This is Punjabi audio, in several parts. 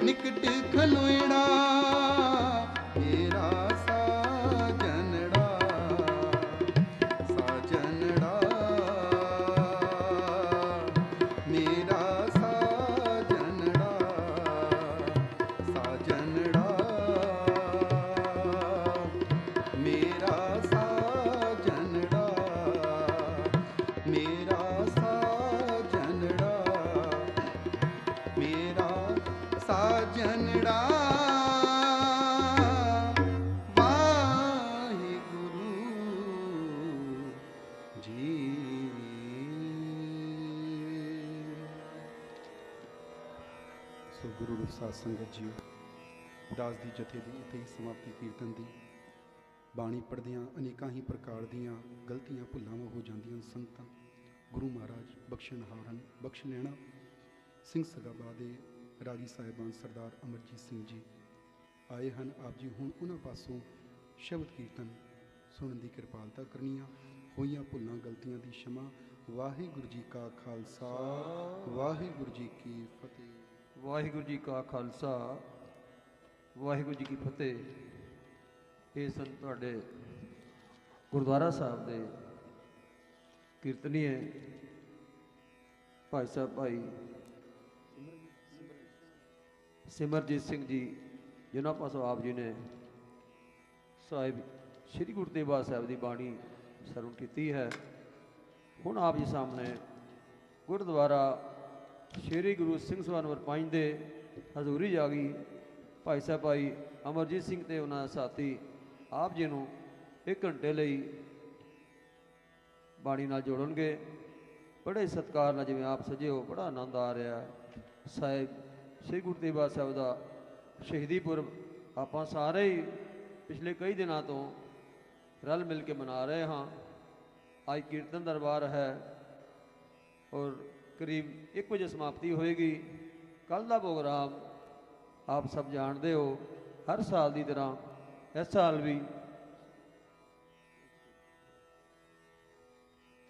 निकट खलोएड़ा मेरा साजनड़ा, साजनड़ा मेरा साजनड़ा, साजनड़ा मेरा साजनड़ा, मेरा साजनड़ा, मेरा साजनड़ा। वाहिगुरु जी। सो गुरु रूप साध संगत जी, दास दी जथे दी इत्थे ही समाप्ति कीर्तन दी। बाणी पढ़दियाँ अनेकां ही प्रकार दियां गलतियां भुलावां हो जांदियां संगतां। गुरु महाराज बख्शणहार हन, बख्श लेना। सिंह सगाबा दे रागी साहिबान सरदार अमरजीत सिंह जी आए हैं आप जी हुण उन्हां पासों शब्द कीर्तन सुनने की कृपालता करनी आ। होईयां भुलां गलतियां दी क्षमा। वाहिगुरु जी का खालसा, वाहिगुरु जी की फतेह। वाहिगुरु जी का खालसा, वाहिगुरु जी की फतेह। ये सन तुहाडे गुरुद्वारा साहब दे कीर्तनीय भाई साहब भाई सिमरजीत सिंह जी, जिन्होंने पासों आप जी ने साहिब श्री गुरु तेग बहादुर साहब की बाणी सरवण की है। हुण आप जी सामने गुरुद्वारा श्री गुरु सिंह सभा नंबर 5 के हजूरी जागी भाई साहब भाई अमरजीत सिंह ते उन्होंने साथी आप जी नूं 1 घंटे लई बाणी नाल जोड़नगे। बड़े सत्कार नाल जिवें आप सजे हो, बड़ा आनंद आ रहा है। साहिब श्री गुरु तेग बहादुर साहब का शहीदी पुरब आपां सारे ही पिछले कई दिनों तो रल मिल के मना रहे हाँ। आज कीर्तन दरबार है और करीब 1 बजे समाप्ति होएगी। कल का प्रोग्राम आप सब जानते हो, हर साल की तरह इस साल भी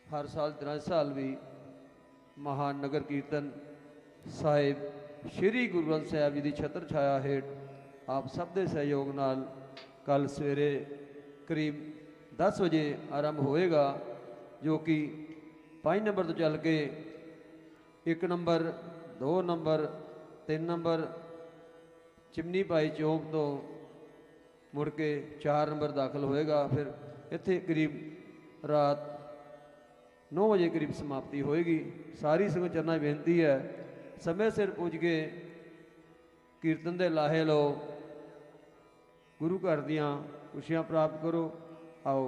हर साल की तरह इस साल भी महान नगर कीर्तन साहिब श्री गुरु ग्रंथ साहिब जी की छत्र छाया हेठ आप सब के सहयोग नाल कल सवेरे करीब 10 बजे आरंभ होएगा, जो कि 5 नंबर तो चल के 1 नंबर 2 नंबर 3 नंबर चिमनी पाई चौक तो मुड़ के 4 नंबर दाखिल होएगा। फिर इत्थे करीब रात 9 बजे करीब समाप्ति होएगी। सारी संगत चरना बेनती है समय सिर पुज के कीर्तन दे लाहे लो, गुरु घर दियाँ खुशियाँ प्राप्त करो। आओ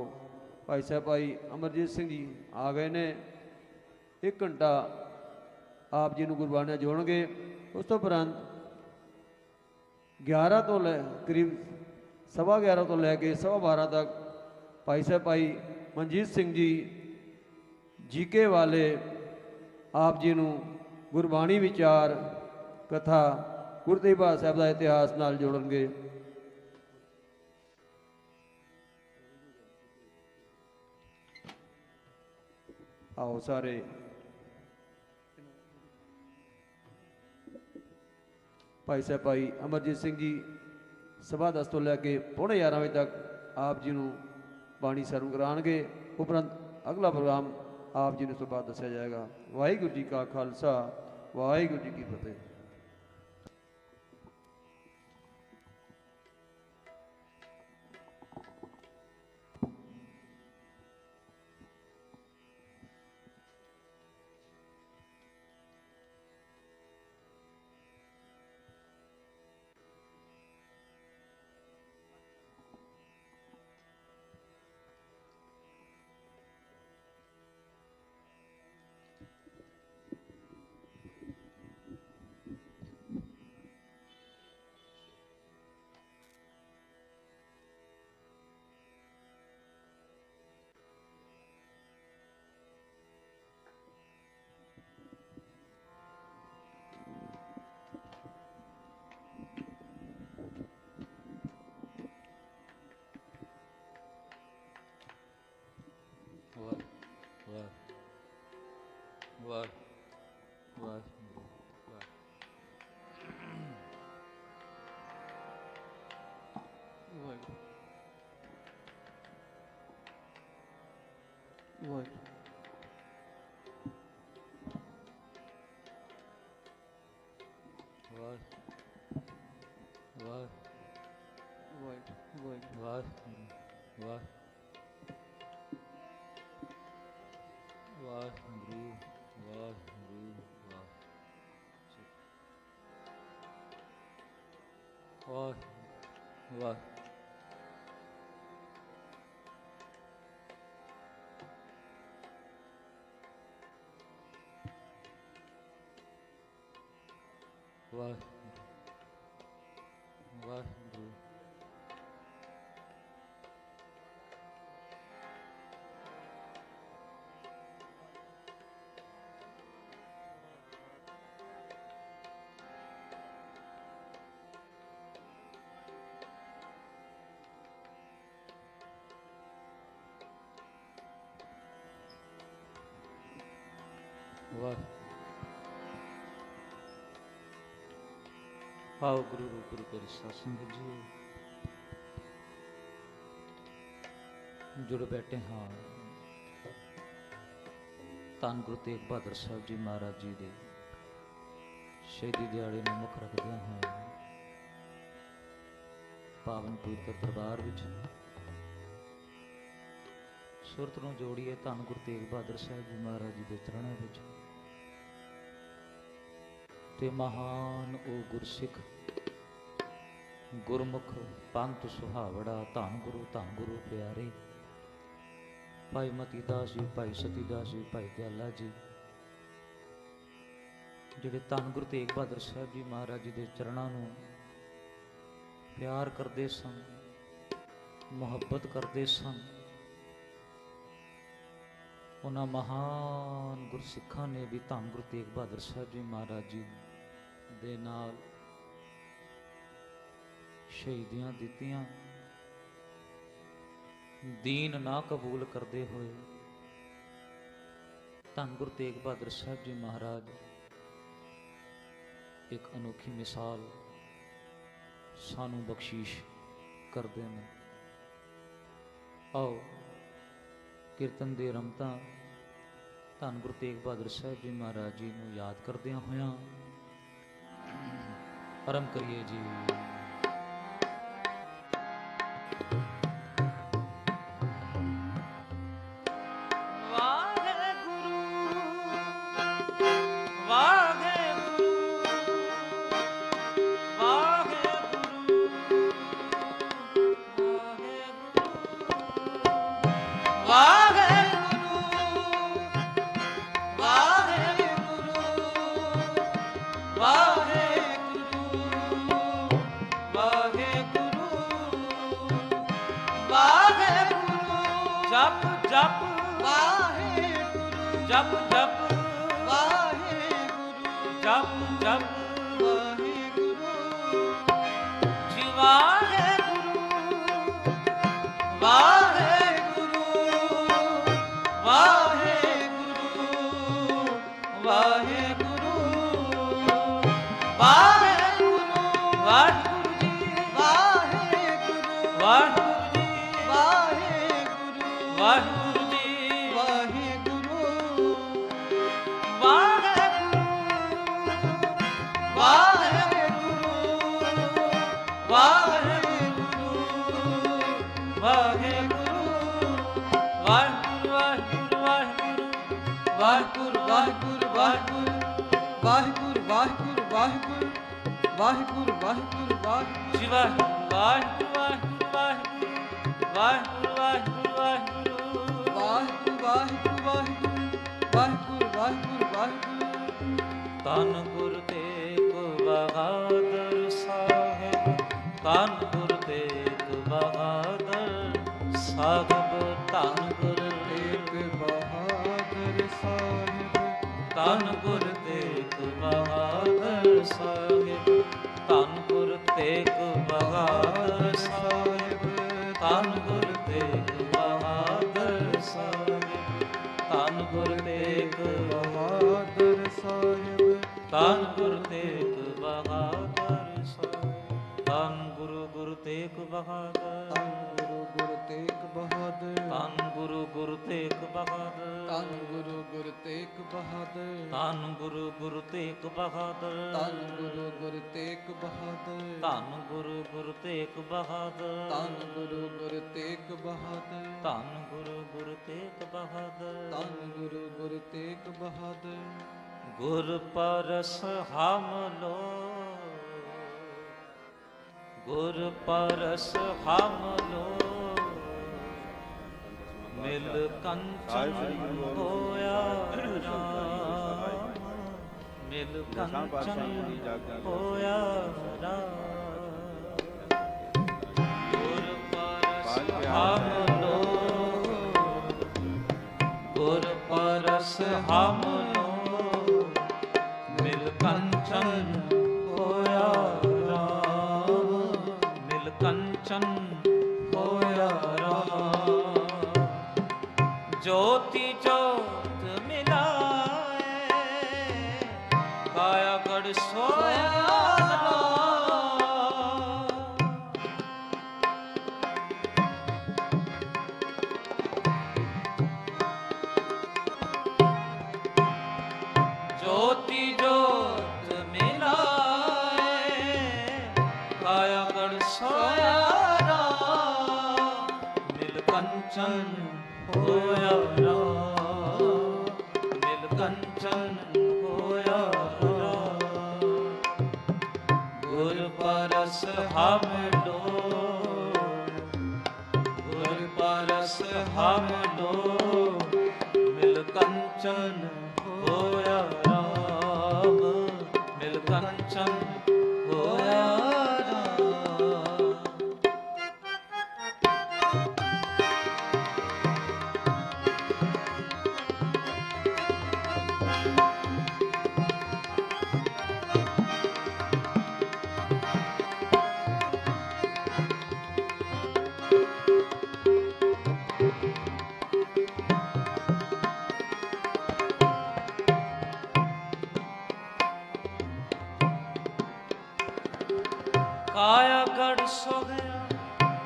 भाई साहब भाई अमरजीत सिंह जी आ गए ने। 1 घंटा आप जी नूं गुरबाणियां जोड़नगे। उस तो उपरंत 11 तो करीब 11:15 तो लैके 12:15 तक भाई साहब भाई मनजीत सिंह जी जीके वाले आप जी नूं गुरबाणी विचार कथा गुरु तेग बहादुर साहब का इतिहास नाल जोड़नगे। आओ सारे भाई साहब भाई अमरजीत सिंह जी 10:15 तो लैके 11:15 बजे तक आप जी नूं बाणी सरवण कराणगे। उपरंत अगला प्रोग्राम आप जी ने सुबह दस्या जाएगा। वाहिगुरु जी का खालसा, वाहिगुरु जी की फतेह। आओ गुरु रूप गुरु करी सत्संग जी जुड़ बैठे हाँ ਧੰਨ ਗੁਰੂ ਤੇਗ ਬਹਾਦਰ ਸਾਹਿਬ ਜੀ ਮਹਾਰਾਜ ਜੀ ਦੇ ਸ਼ਹੀਦੀ ਦਿਹਾੜੇ ਨੂੰ ਮੁੱਖ ਰੱਖਦਿਆਂ ਹੋਏ ਪਾਵਨ ਪਵਿੱਤਰ ਦਰਬਾਰ ਵਿੱਚ ਸੁਰਤ ਨੂੰ ਜੋੜੀਏ ਧੰਨ ਗੁਰੂ ਤੇਗ ਬਹਾਦਰ ਸਾਹਿਬ ਜੀ ਮਹਾਰਾਜ ਜੀ ਦੇ ਚਰਨਾਂ ਵਿੱਚ ਤੇ ਮਹਾਨ ਉਹ ਗੁਰਸਿੱਖ ਗੁਰਮੁਖ ਪੰਥ ਸੁਹਾਵੜਾ ਧੰਨ ਗੁਰੂ ਪਿਆਰੇ ਭਾਈ ਮਤੀ ਦਾਸ ਜੀ, ਭਾਈ ਸਤੀ ਦਾਸ ਜੀ, ਭਾਈ ਦਿਆਲਾ ਜੀ ਜਿਹੜੇ ਧੰਨ ਗੁਰੂ ਤੇਗ ਬਹਾਦਰ ਸਾਹਿਬ ਜੀ ਮਹਾਰਾਜ ਜੀ ਦੇ ਚਰਨਾਂ ਨੂੰ ਪਿਆਰ ਕਰਦੇ ਸਨ, ਮੁਹੱਬਤ ਕਰਦੇ ਸਨ। ਉਹਨਾਂ ਮਹਾਨ ਗੁਰਸਿੱਖਾਂ ਨੇ ਵੀ ਧੰਨ ਗੁਰੂ ਤੇਗ ਬਹਾਦਰ ਸਾਹਿਬ ਜੀ ਮਹਾਰਾਜ ਜੀ ਦੇ ਨਾਲ ਸ਼ਹੀਦੀਆਂ ਦਿੱਤੀਆਂ। ਦੀਨ ਨਾ ਕਬੂਲ ਕਰਦੇ ਹੋਏ ਧੰਨ ਗੁਰੂ ਤੇਗ ਬਹਾਦਰ ਸਾਹਿਬ ਜੀ ਮਹਾਰਾਜ ਇੱਕ ਅਨੋਖੀ ਮਿਸਾਲ ਸਾਨੂੰ ਬਖਸ਼ਿਸ਼ ਕਰਦੇ ਨੇ। ਆਓ ਕੀਰਤਨ ਦੇ ਰਮਤਾਂ ਧੰਨ ਗੁਰੂ ਤੇਗ ਬਹਾਦਰ ਸਾਹਿਬ ਜੀ ਮਹਾਰਾਜ ਜੀ ਨੂੰ ਯਾਦ ਕਰਦਿਆਂ ਹੋਇਆਂ ਆਰੰਭ ਕਰੀਏ ਜੀ। ਜਪ ਜਪ ਵਾਹਿਗੁਰੂ, ਜਪ ਜਪ ਵਾਹਿਗੁਰੂ ਜੀ, ਵਾਹਿਗੁਰੂ ਵਾਹਿਗੁਰੂ ਵਾਹਿਗੁਰੂ ਵਾਹਿਗੁਰੂ ਵਾਹਿਗੁਰੂ ਵਾਹਿਗੁਰੂ ਜੀ, ਵਾਹਿਗੁਰੂ ਵਾਹਿਗੁਰੂ ਜੀ, ਵਾਹਿਗੁਰੂ ਵਾਹਿਗੁਰੂ ਜੀ, ਵਾਹਿਗੁਰੂ ਵਾਹਿਗੁਰੂ ਵਾਹਿਗੁਰੂ ਵਾਹਿਗੁਰੂ ਵਾਹਿਗੁਰੂ ਵਾਹਿਗੁਰੂ ਵਾਹਿਗੁਰੂ ਵਾਹਿਗੁਰੂ ਵਾਹਿਗੁਰੂ ਜੀ, ਵਾਹਿਗੁਰੂ ਵਾਹਿਗੁਰੂ ਵਾਹਿਗੁਰੂ ਵਾਹਿਗੁਰੂ ਵਾਹਿਗੁਰੂ ਵਾਹਿਗੁਰੂ ਵਾਹਿਗੁਰੂ ਵਾਹਿਗੁਰੂ ਵਾਹਿਗੁਰੂ। ਧੰਨ ਗੁਰੂ ਤੇਗ ਬਹਾਦਰ ਸਾਹਿਬ, ਧੰਨ ਗੁਰੂ ਤੇਗ ਬਹਾਦਰ ਸਾਹਿਬ, ਧੰਨ ਗੁਰੂ ਤੇਗ ਬਹਾਦਰ ਸਾਹਿਬ, ਧੰਨ ਗੁਰੂ ਤੇਗ ਬਹਾਦਰ ਸਾਹਿਬ, ਧੰਨ ਗੁਰੂ ਤੇਗ ਬਹਾਦਰ ਸਾਹਿਬ, ਧੰਨ ਗੁਰੂ ਤੇਗ ਬਹਾਦਰ ਸਾਹਿਬ, ਧੰਨ ਗੁਰੂ ਤੇਗ ਬਹਾਦਰ ਸਾਹਿਬ, ਧੰਨ ਗੁਰੂ ਤੇਗ ਬਹਾਦਰ ਸਾਹਿਬ, ਧੰਨ ਗੁਰੂ ਤੇਗ ਬਹਾਦਰ, ਧੰਨ ਗੁਰੂ ਤੇਗ ਬਹਾਦਰ ਧੰਨ ਗੁਰੂ ਗੁਰੂ ਤੇਗ ਬਹਾਦਰ ਧੰਨ ਗੁਰੂ ਗੁਰੂ ਤੇਗ ਬਹਾਦਰ ਧੰਨ ਗੁਰੂ ਗੁਰੂ ਤੇਗ ਬਹਾਦਰ ਧੰਨ ਗੁਰੂ ਗੁਰੂ ਤੇਗ ਬਹਾਦਰ ਧੰਨ ਗੁਰੂ ਗੁਰੂ ਤੇਗ ਬਹਾਦਰ ਧੰਨ ਗੁਰੂ ਗੁਰੂ ਤੇਗ ਬਹਾਦਰ ਧੰਨ ਗੁਰੂ ਗੁਰੂ ਤੇਗ ਬਹਾਦਰ ਧੰਨ ਗੁਰੂ ਗੁਰੂ ਤੇਗ ਬਹਾਦਰ ਗੁਰ ਪਰਸ ਹਮ ਲੋ ਗੁਰ ਪਰਸ ਹਮ ਲੋ ਮਿਲ ਕੰਚਨ ਹੋਇਆ ਰਾਮ ਮਿਲ ਕੰਚਨ ਹੋਇਆ ਰਾਮ ਗੁਰ ਪਰਸ ਹਮ ਲੋ ਗੁਰ ਪਰਸ ਹਮ ਲੋ ਮਿਲ ਕੰਚਨ ਹੋਇਆ ਰਾਮ ਮਿਲ ਕੰਚਨ ਹੋਇਆ ਰਾਮ ਜੋਤੀ ਜੋਤ ਮਿਲਾਏ ਕਾਇਆ ਗੜ ਸੋਇਆ ਜੋਤੀ ਜੋਤ ਮਿਲਾਏ ਕਾਇਆ ਗੜ ਸੋਇਆ ਰਾਮ ਮਿਲ ਕੰਚਨ ਹੋਇਆ ਰਾਮ ਮਿਲ ਕੰਚਨ ਹੋਇਆ ਰਾਮ ਗੁਰ ਪਰਸ ਹਮ ਲੋ ਗੁਰ ਪਰਸ ਹਮ ਲੋ ਮਿਲ ਕੰਚਨ ਹੋਇਆ ਰਾਮ ਮਿਲ ਕੰਚਨ ਹੋਇਆ ਰਾਮ ਕਾਇਆ ਗੜ ਸੋ ਗਿਆ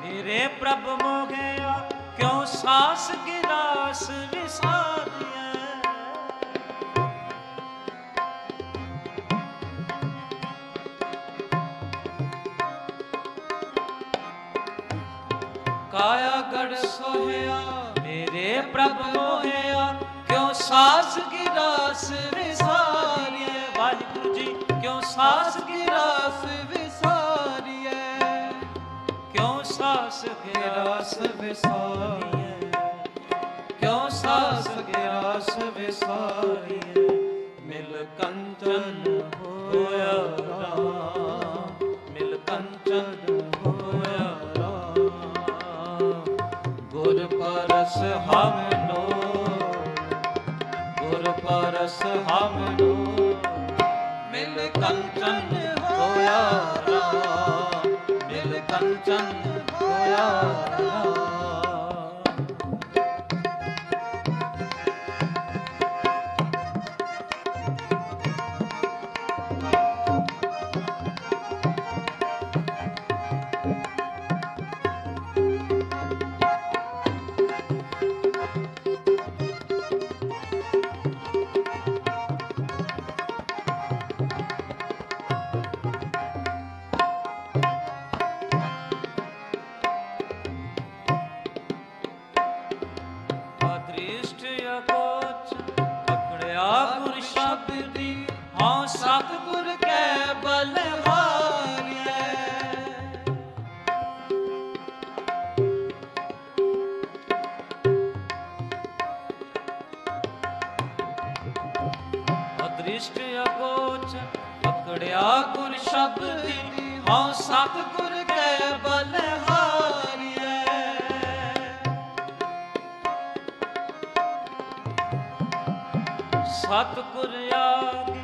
ਮੇਰੇ ਪ੍ਰਭ ਮੋ ਗਿਆ ਕਿਉਂ ਸਾਸ ਗਿਰਾਸ ਵਿਸਾਰੀਐ ਕਾਇਆ ਗੜ ਸੋਹਿਆ ਮੇਰੇ ਪ੍ਰਭ ਮੋਹਿਆ ਕਿਉਂ ਸਾਸ ਗਿਰਾਸ ਵਿਸਾਰੀਐ ਵਾਹਿਗੁਰੂ ਜੀ ਕਿਉਂ ਸਾਸ ਗਿਰਾਸ ਵਿਸਾਰੀਐ ਕਿਉਂ ਸਾਸ ਗਿਰਾਸ ਵਿਸਾਰੀਐ ਕਿਉਂ ਸਾਸ ਗਿਰਾਸ ਵਿਸਾਰੀਐ ਮਿਲ ਕੰਚਨ ਹੋਇਆ ਰਾਮ ਮਿਲ ਕੰਚਨ ਹੋਇਆ ਰਾਮ ਗੁਰ ਪਰਸ ਹਮ ਲੋ ਗੁਰ ਪਰਸ ਹਮ ਲੋ ਮਿਲ ਕੰਚਨ ਹੋਇਆ ਰਾਮ ਮਿਲ ਕੰਚਨ ਹੋਇਆ ਰਾਮ ਅਦ੍ਰਿਸ਼ਟ ਅਗੋਚ ਪਕੜਿਆ ਗੁਰ ਸ਼ਬਦ ਦੀ ਹਉ ਸਤਿਗੁਰ ਕੈ ਬਲਹਾਰੀਐ ਅਦ੍ਰਿਸ਼ਟ ਅਗੋਚ ਪਕੜਿਆ ਗੁਰ ਸ਼ਬਦ ਦੀ ਹਉ ਸਤਿਗੁਰ ਕੈ ਬਲਹਾਰੀਐ ਸਤਿਗੁਰ ਆਗੇ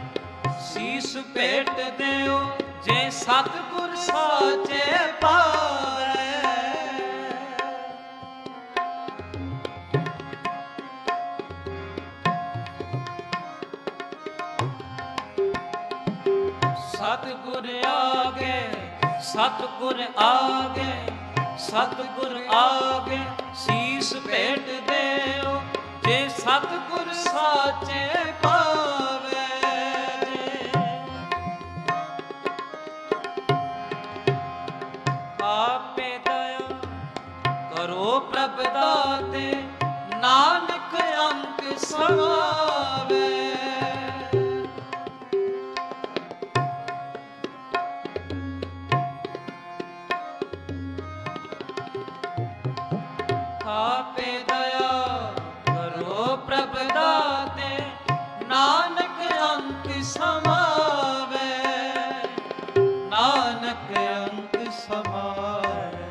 ਸੀਸ ਭੇਟ ਦਿਓ ਜੇ ਸਤਿਗੁਰ ਸਾਚੇ ਪਾਵੈ ਸਤਿਗੁਰ ਆਗੇ सतगुर आगे शीस भेट देओ, जे सतगुर साचे पावे। आपे दया करो प्रभ दाते, नानक अंक समावे। आपे दया करो प्रभ दाते, नानक अंक समावे। नानक अंक समावे,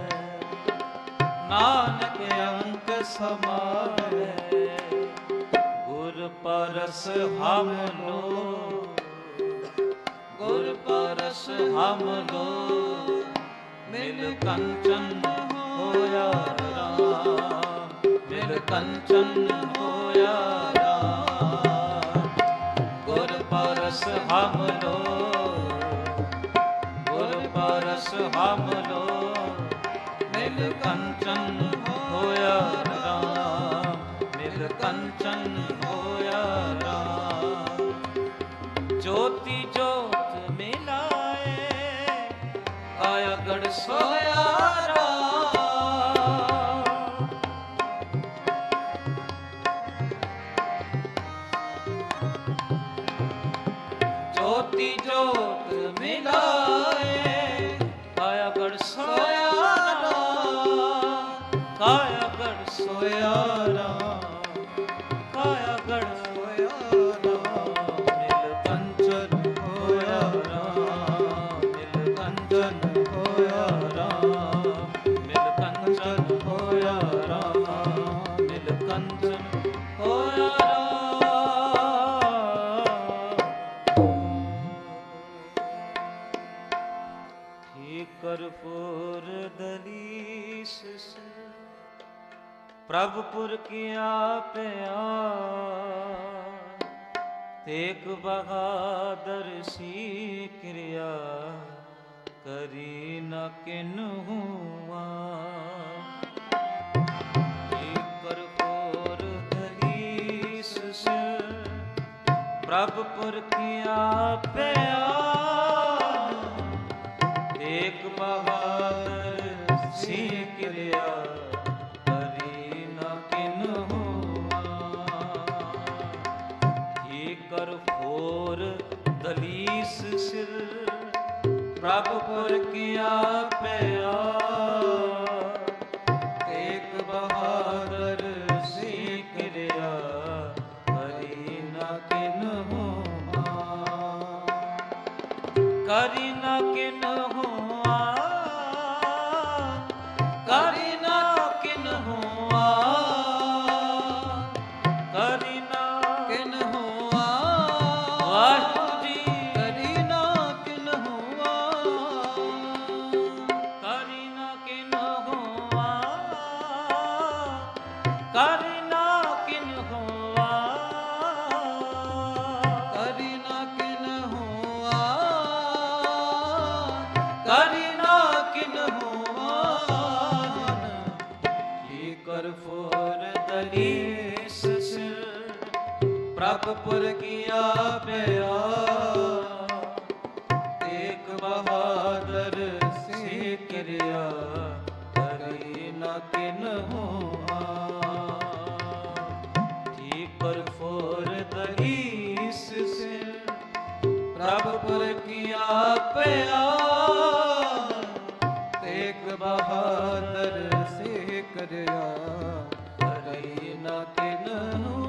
नानक अंक समावे। गुर परस हम लो, गुर परस हम लो, मिल कंचन होया राम, मिल कंचन होया राम। गुर परस हम लो, गुर परस हम लो, मिल कंचन होया राम, मिल कंचन होया राम। ज्योति ज्योत मिलाए, काया गढ़ सोया राम। ज्योति ज्योत मिलाए, काया गढ़ सोया राम, काया गढ़ सोया राम, काया गढ़ सोया राम। मिल कंचन होया राम, मिल कंचन होया राम, मिल कंचन होया राम, मिल कंचन होया राम। करपुर दलीस से प्रभुपुर किया प्यार, तेक बहादुर सी क्रिया, करी न किन्हुआ। करपुर दलीस से प्रभुपुर किया प्यार, एक बहादुर सी क्रिया, करी न किन्हुआ। करफोर दलीस सिर, प्रभुपुर किया प्यार, एक बहादुर सी क्रिया, करी न किन्हुआ। करी न किन्हुआ, करी न किन्हुआ, करी न किन्हुआ। वाहिगुरु जी करी न किन्हुआ, करी न किन्हुआ, करी न किन्हुआ, करी न किन्हुआ, करी न किन्हुआ। करफोर दलीस सिर, प्रभुपुर किया प्यार, एक बहादुर सी क्रिया, करी न किन्हुआ। करफोर दलीस सिर, प्रभुपुर किया प्यार, एक बहादुर सी क्रिया, करी न किन्हुआ।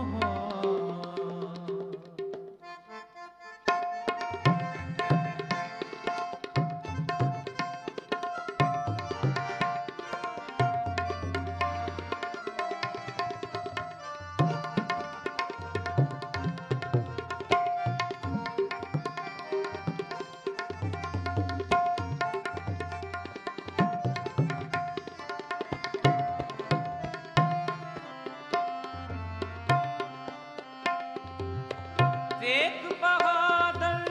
एक बहादुर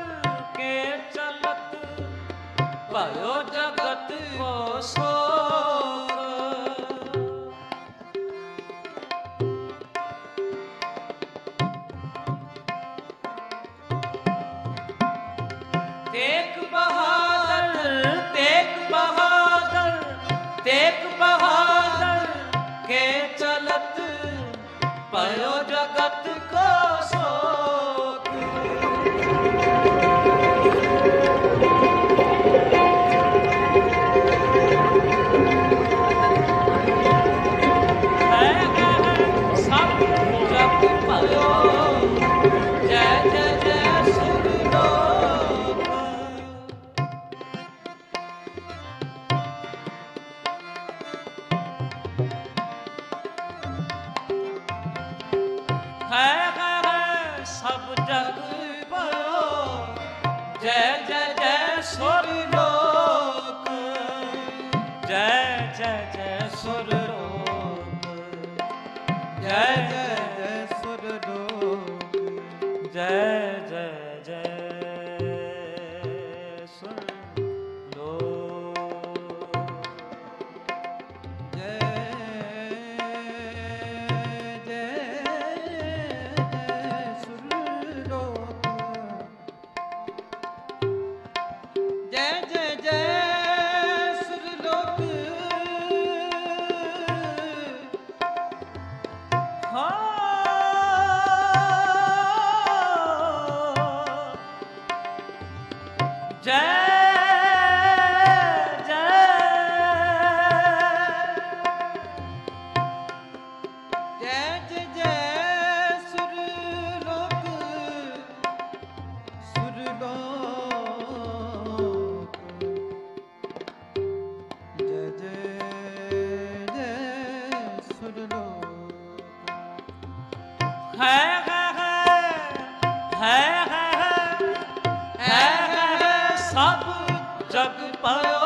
के चलत, भयो जगत को शोक। जगत को शोक। सब जग भयो जय जय जय सुरलोक। है सब जग भयो जय जय जय सुरलोक। जय जय जय सुरलोक। जय जय सुरलोक। जय जय जय सुरलोक। जय जय सुरलोक। जय जय जय सुरलोक। सब जग भयो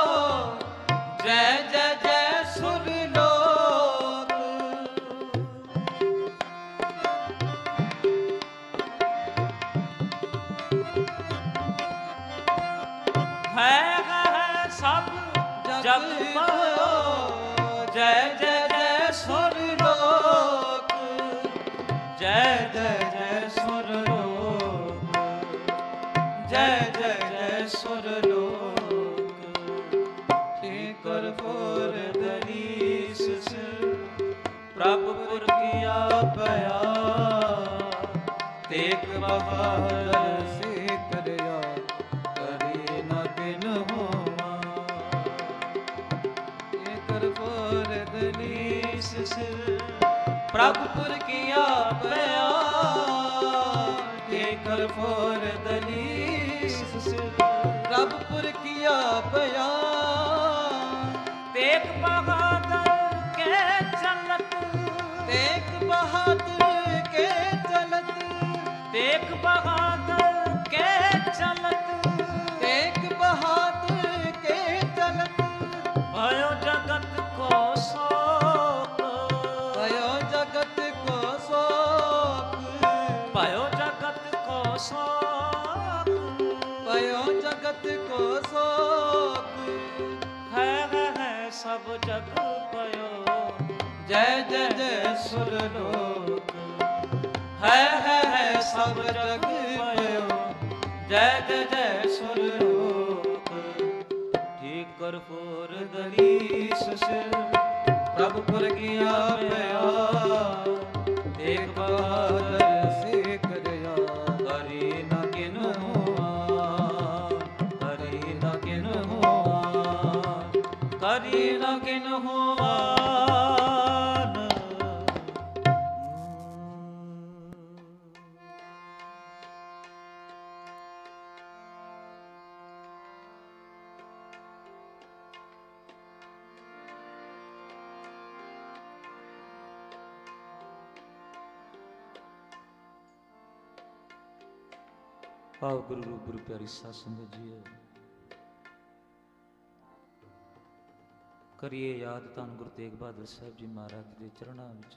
जय जय जय सुरलोक। है सब जग भयो जय जय जय सुरलोक। जय जय जय सुरलोक। जय जय जय सुरलोक। कर फोर दरीस प्रभुपुर किया पया। तेक बहादुर से करया करे न दिन होवा। कर फोर दरीस प्रभुपुर किया पया। तेकर फोर दलीस प्रभुपुर किया पया। तेग बहादुर के चलत। तेग बहादुर के चलत। तेग बहादुर के चलत। तेग बहादुर के चलत। भयो जगत को शोक। भयो जगत को शोक। भयो जगत को शोक। भयो जगत को शोक। है सब जग भयो जय जय जय सुरलोक। है सब जग भयो जय जय जय सुरलोक। ठीक कर फोर दलीस प्रभुपुर किया पया। एक बहादुर से करया करी न किन हुआ। करी न किन हुआ। करी न किन हुआ। आओ गुरु रूप गुरु प्यारी साध संगत जी। करिए याद धन गुरु तेग बहादुर साहब जी महाराज के चरणों विच।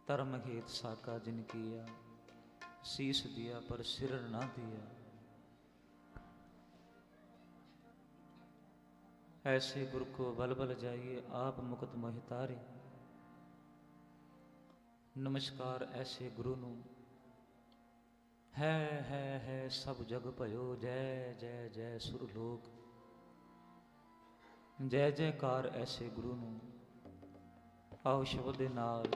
धर्म हेत साका जिन किया। शीस दिया पर सिर ना दिया। ऐसे गुरु को बल बल जाइए आप मुकत मोह तारे। नमस्कार ऐसे गुरु नू है सब जग भयो जय जय जय सुरलोक। जय जयकार ऐसे गुरु नू आओ शब्द दे नाल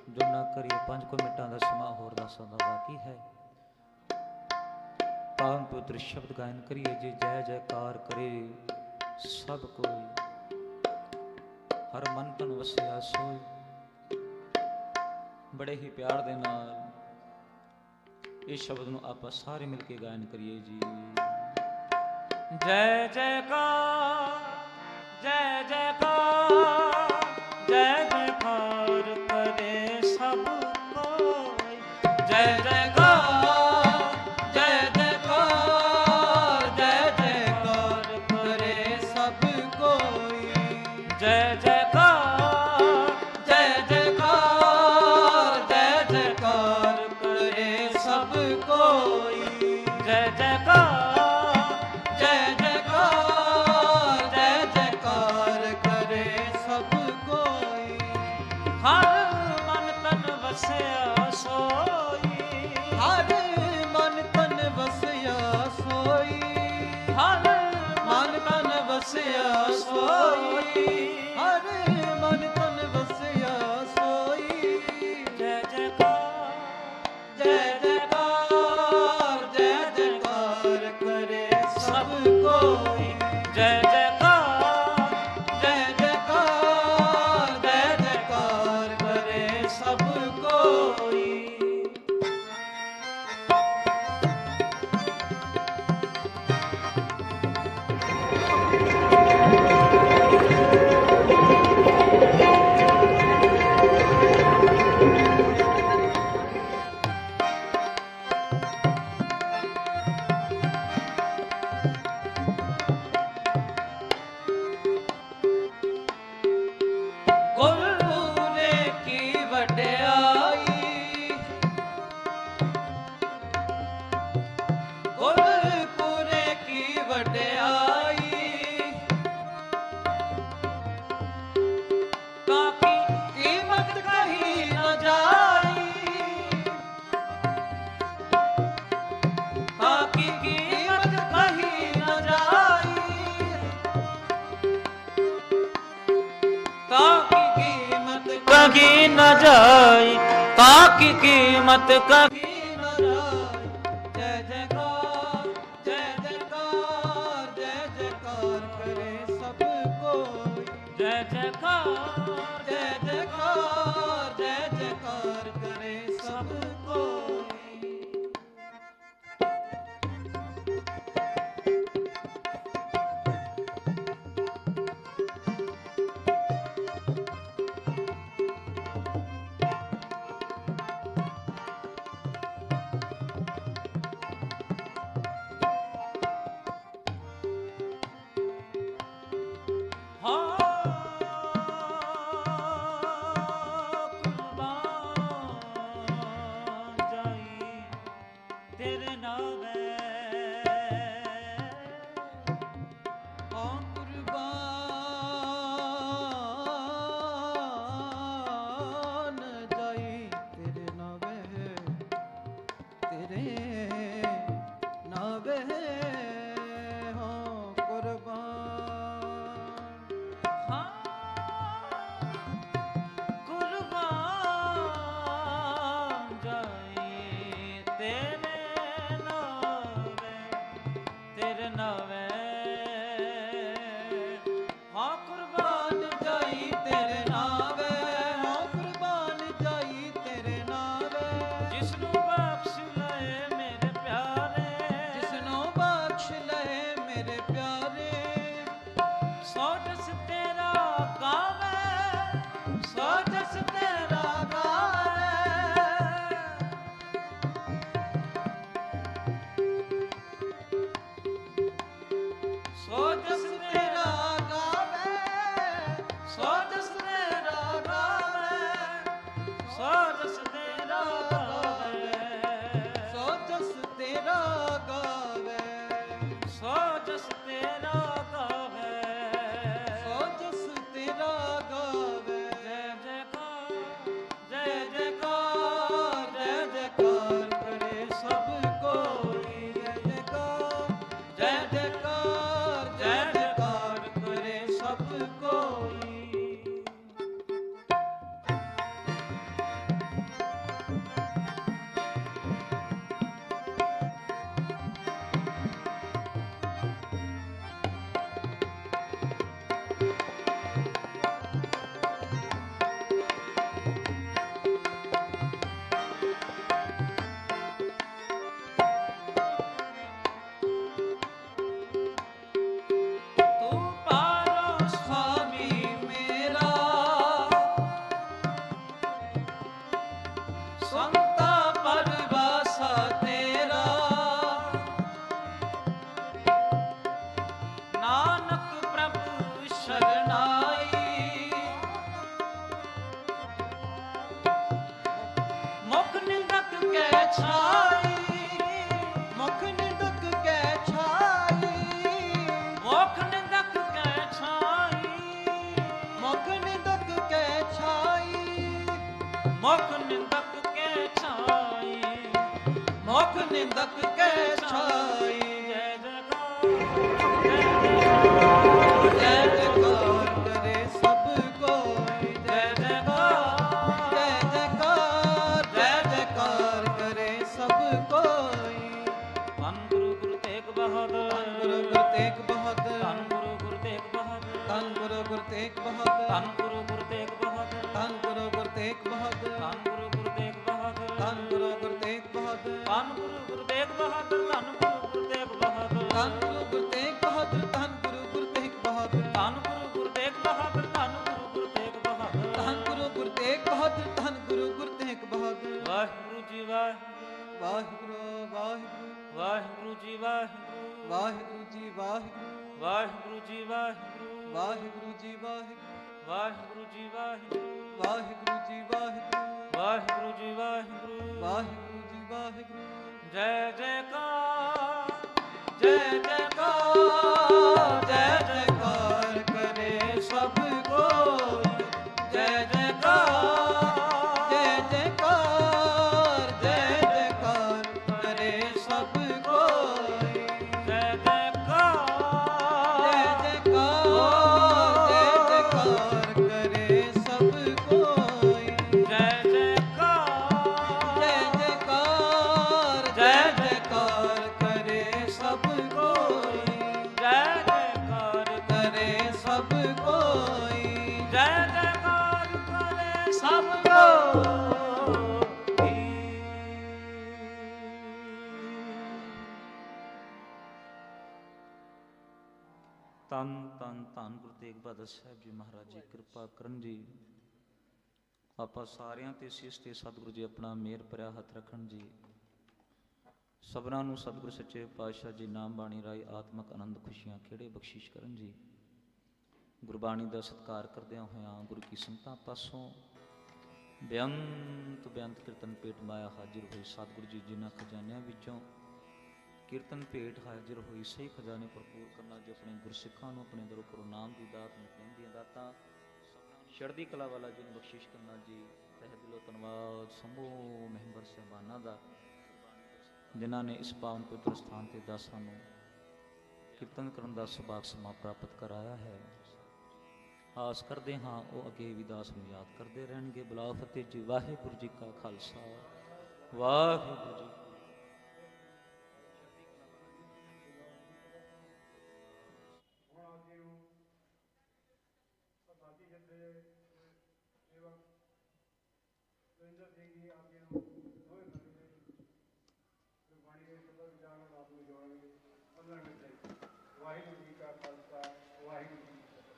ਜੋ ਨਾ ਕਰੀਏ 5 ਮਿੰਟਾਂ ਦਾ ਸਮਾਂ ਹੋਰ ਦੱਸਣ ਦਾ ਬਾਕੀ ਹੈ। ਪਾਵਨ ਪਵਿੱਤਰ ਸ਼ਬਦ ਗਾਇਨ ਕਰੀਏ ਜੀ। ਜੈ ਜੈਕਾਰ ਕਰੇ ਸਭ ਕੋਈ, ਹਰ ਮਨ ਤਨ ਵਸਿਆ ਸੋਈ। ਬੜੇ ਹੀ ਪਿਆਰ ਦੇ ਨਾਲ ਇਸ ਸ਼ਬਦ ਨੂੰ ਆਪਾਂ ਸਾਰੇ ਮਿਲ ਕੇ ਗਾਇਨ ਕਰੀਏ ਜੀ। ਜੈ ਜੈਕਾਰ, ਜੈ ਜੈਕਾਰ, ਜੈ ਜੈਕਾਰ ਕਰੇ ਸਭ ਕੋਈ। ਜੈ ਜੈਕਾਰ, ਜੈ ਜੈਕਾਰ, ਜੈ ਜੈਕਾਰ ਕਰੇ ਸਭ ਕੋਈ। ਜੈ ਜੈਕਾਰ, ਜੈ ਜੈਕਾਰ, ਜੈ ਜੈਕਾਰ ਕਰੇ ਸਭ ਕੋਈ। ਜੈ ਜੈਕਾਰ, ਜੈ ਜੈਕਾਰ, ਜੈ ਜੈਕਾਰ ਕਰੇ ਸਭ ਕੋਈ। ਹਰ ਮਨ ਤਨ ਵਸਿਆ ਸੋਈ, ਹਰ ਮਨ ਤਨ ਵਸਿਆ ਸੋਈ, ਹਰ ਮਨ ਤਨ ਵਸਿਆ ਸੋਈ, ਹਰ ਮਨ ਤਨ ਵਸਿਆ ਸੋਈ। ਜੈ ਜੈਕਾਰ, ਜੈ ਜੈਕਾਰ, ਜੈ ਜੈਕਾਰ ਕਰੇ ਸਭ ਕੋਈ। ਜੈ ਜੈਕਾਰ, ਜੈ ਜੈਕਾਰ, ਜੈ ਜੈਕਾਰ ਕਰੇ ਸਭ ਕੋਈ। ਗੁਰਪੁਰੇ ਕੀ ਵਡਿਆਈ, ਗੁਰਪੁਰੇ ਕੀ ਵਡਿਆਈ। ਕਾਕੀ ਕੀਮਤ ਕਹੀ ਨਾ ਜਾਈ, ਕਾਕੀ ਕੀਮਤ ਕਹੀ ਨਾ ਜਾਈ। काकी कीमत कहीं न जाई, काकी कीमत कहीं न जाई। जय जयकार, जय जयकार, जय जयकार करे सब कोई। जय जयकार, जय जयकार, जय जयकार करे सब कोई। ਮੁਖ ਨਿੰਦਕ ਕੇ ਛਾਈ, ਮੁਖ ਨਿੰਦਕ ਕੇ ਛਾਈ। ਜੈ ਜੈਕਾਰ ਜੈ ਜੈਕਾਰ ਕਰੇ ਸਭ ਕੋਈ, ਜੈ ਜੈਕਾਰ ਜੈ ਜੈਕਾਰ, ਜੈ ਜੈਕਾਰ ਕਰੇ ਸਭ ਕੋਈ। ਧੰਨ ਗੁਰੂ ਗੁਰੂ ਤੇਗ ਬਹਾਦਰ, ਧੰਨ ਗੁਰੂ ਗੁਰੂ ਤੇਗ ਬਹਾਦਰ, ਧੰਨ ਗੁਰੂ ਗੁਰੂ ਤੇਗ ਬਹਾਦਰ, ਧੰਨ ਗੁਰੂ ਗੁਰੂ ਤੇਗ ਬਹਾਦਰ, ਧੰਨ ਗੁਰੂ ਗੁਰੂ ਤੇਗ ਬਹਾਦਰ, ਧੰਨ ਗੁਰੂ ਗੁਰੂ ਤੇਗ ਬਹਾਦਰ, ਧੰਨ ਗੁਰੂ ਗੁਰੂ ਤੇਗ ਬਹਾਦਰ, ਧੰਨ ਗੁਰੂ ਗੁਰੂ ਤੇਗ ਬਹਾਦਰ, ਧੰਨ ਗੁਰੂ ਗੁਰੂ ਤੇਗ ਬਹਾਦਰ, ਧੰਨ ਗੁਰੂ ਗੁਰੂ ਤੇਗ ਬਹਾਦਰ, ਧੰਨ ਗੁਰੂ ਗੁਰੂ ਤੇਗ ਬਹਾਦਰ, ਧੰਨ ਗੁਰੂ ਗੁਰੂ ਤੇਗ ਬਹਾਦਰ, ਧੰਨ ਗੁਰੂ ਗੁਰੂ ਤੇਗ ਬਹਾਦਰ, ਧੰਨ ਗੁਰੂ ਗੁਰੂ ਤੇਗ ਬਹਾਦਰ, ਧੰਨ ਗੁਰੂ ਗੁਰੂ ਤੇਗ ਬਹਾਦਰ, ਧੰਨ ਗੁਰੂ ਗੁਰੂ ਤੇਗ ਬਹਾਦਰ। ਵਾਹਿਗੁਰੂ ਜੀ ਵਾਹਿਗੁਰੂ, ਵਾਹਿਗੁਰੂ ਵਾਹਿਗੁਰੂ, ਵਾਹਿਗੁਰੂ ਜੀ ਵਾਹਿਗੁਰੂ, ਵਾਹਿਗੁਰੂ ਜੀ ਵਾਹਿਗੁਰੂ, ਵਾਹਿਗੁਰੂ ਜੀ ਵਾਹਿਗੁਰੂ, ਵਾਹਿਗੁਰੂ ਜੀ ਵਾਹਿਗੁਰੂ, ਵਾਹਿਗੁਰੂ ਜੀ ਵਾਹਿਗੁਰੂ, ਵਾਹਿਗੁਰੂ ਜੀ ਵਾਹਿਗੁਰੂ, ਵਾਹਿਗੁਰੂ ਜੀ ਵਾਹਿਗੁਰੂ, ਵਾਹਿਗੁਰੂ ਜੀ ਵਾਹਿਗੁਰੂ। ਜੈ ਜੈਕਾਰ, ਜੈ ਜੈਕਾਰ, ਜੈ ਜੈਕਾਰ ਕਰੇ ਸਭ ਕੋਈ। ਜੈ ਜੈਕਾਰ, ਜੈ ਜੈਕਾਰ, ਜੈ ਜੈਕਾਰ ਕਰੇ ਸਭ ਕੋਈ। ਜੈ ਜੈਕਾਰ, ਜੈ ਜੈਕਾਰ, ਜੈ ਜੈਕਾਰ ਕਰੇ ਸਭ ਕੋਈ। ਜੈ ਜੈਕਾਰ, ਜੈ ਜੈਕਾਰ, ਜੈ ਜੈਕਾਰ ਕਰੇ ਸਭ ਕੋਈ। ਜੈ ਜੈਕਾਰ, ਕਰੇ ਸਭ ਕੋਈ। ਜੈ ਜੈਕਾਰ ਕਰੇ ਸਭ ਕੋਈ। ਧੰਨ ਧੰਨ ਧੰਨ ਗੁਰੂ ਤੇਗ ਬਹਾਦਰ ਸਾਹਿਬ ਜੀ ਮਹਾਰਾਜ ਜੀ ਕਿਰਪਾ ਕਰਨ ਜੀ। ਆਪਾਂ ਸਾਰਿਆਂ ਤੇ ਸੀਸ ਤੇ ਸਤਿਗੁਰੂ ਜੀ ਆਪਣਾ ਮਿਹਰ ਭਰਿਆ ਹੱਥ ਰੱਖਣ ਜੀ। ਸਭਨਾਂ ਨੂੰ ਸਤਿਗੁਰੂ ਸੱਚੇ ਪਾਤਸ਼ਾਹ ਜੀ ਨਾਮ ਬਾਣੀ ਰਾਈ ਆਤਮਕ ਆਨੰਦ ਖੁਸ਼ੀਆਂ ਖੇੜੇ ਬਖਸ਼ਿਸ਼ ਕਰਨ ਜੀ। ਗੁਰਬਾਣੀ ਦਾ ਸਤਿਕਾਰ ਕਰਦਿਆਂ ਹੋਇਆਂ ਗੁਰੂ ਕੀ ਸੰਗਤਾਂ ਪਾਸੋਂ ਬੇਅੰਤ ਬੇਅੰਤ ਕੀਰਤਨ ਭੇਟ ਮਾਇਆ ਹਾਜ਼ਰ ਹੋਈ। ਸਤਿਗੁਰੂ ਜੀ ਜਿਨ੍ਹਾਂ ਖਜ਼ਾਨਿਆਂ ਵਿੱਚੋਂ ਕੀਰਤਨ ਭੇਟ ਹਾਜ਼ਰ ਹੋਈ ਸਹੀ ਖਜ਼ਾਨੇ ਭਰਪੂਰ ਕਰਨਾ ਜੀ। ਆਪਣੇ ਗੁਰਸਿੱਖਾਂ ਨੂੰ ਆਪਣੇ ਦਰੋਂ ਕਰੋ ਨਾਮ ਦੀ ਦਾਤ ਨਿਤਨੇਮ ਦੀਆਂ ਦਾਤਾਂ ਚੜ੍ਹਦੀ ਕਲਾ ਵਾਲਾ ਜੀ ਨੂੰ ਬਖਸ਼ਿਸ਼ ਕਰਨਾ ਜੀ। ਤਹਿ ਦਿਲੋਂ ਧੰਨਵਾਦ ਸਮੂਹ ਮੈਂਬਰ ਸਾਹਿਬਾਨਾਂ ਦਾ ਜਿਨ੍ਹਾਂ ਨੇ ਇਸ ਪਾਵਨ ਪਵਿੱਤਰ ਸਥਾਨ ਤੇ ਦਾਸਾਂ ਨੂੰ ਕੀਰਤਨ ਕਰਨ ਦਾ ਸੁਭਾਗ ਸਮਾਂ ਪ੍ਰਾਪਤ ਕਰਾਇਆ ਹੈ। ਆਸ ਕਰਦੇ ਹਾਂ ਉਹ ਅੱਗੇ ਵੀ ਦਾਸ ਨੂੰ ਯਾਦ ਕਰਦੇ ਰਹਿਣਗੇ। ਬੁਲਾਓ ਫਤਿਹ ਜੀ। ਵਾਹਿਗੁਰੂ ਜੀ ਕਾ ਖਾਲਸਾ, ਵਾਹਿਗੁਰੂ ਜੀ। ਵਾਹਿਗੁਰੂ ਜੀ ਕਾ ਖਾਲਸਾ, ਵਾਹਿਗੁਰੂ ਜੀ ਕੀ ਫਤਿਹ।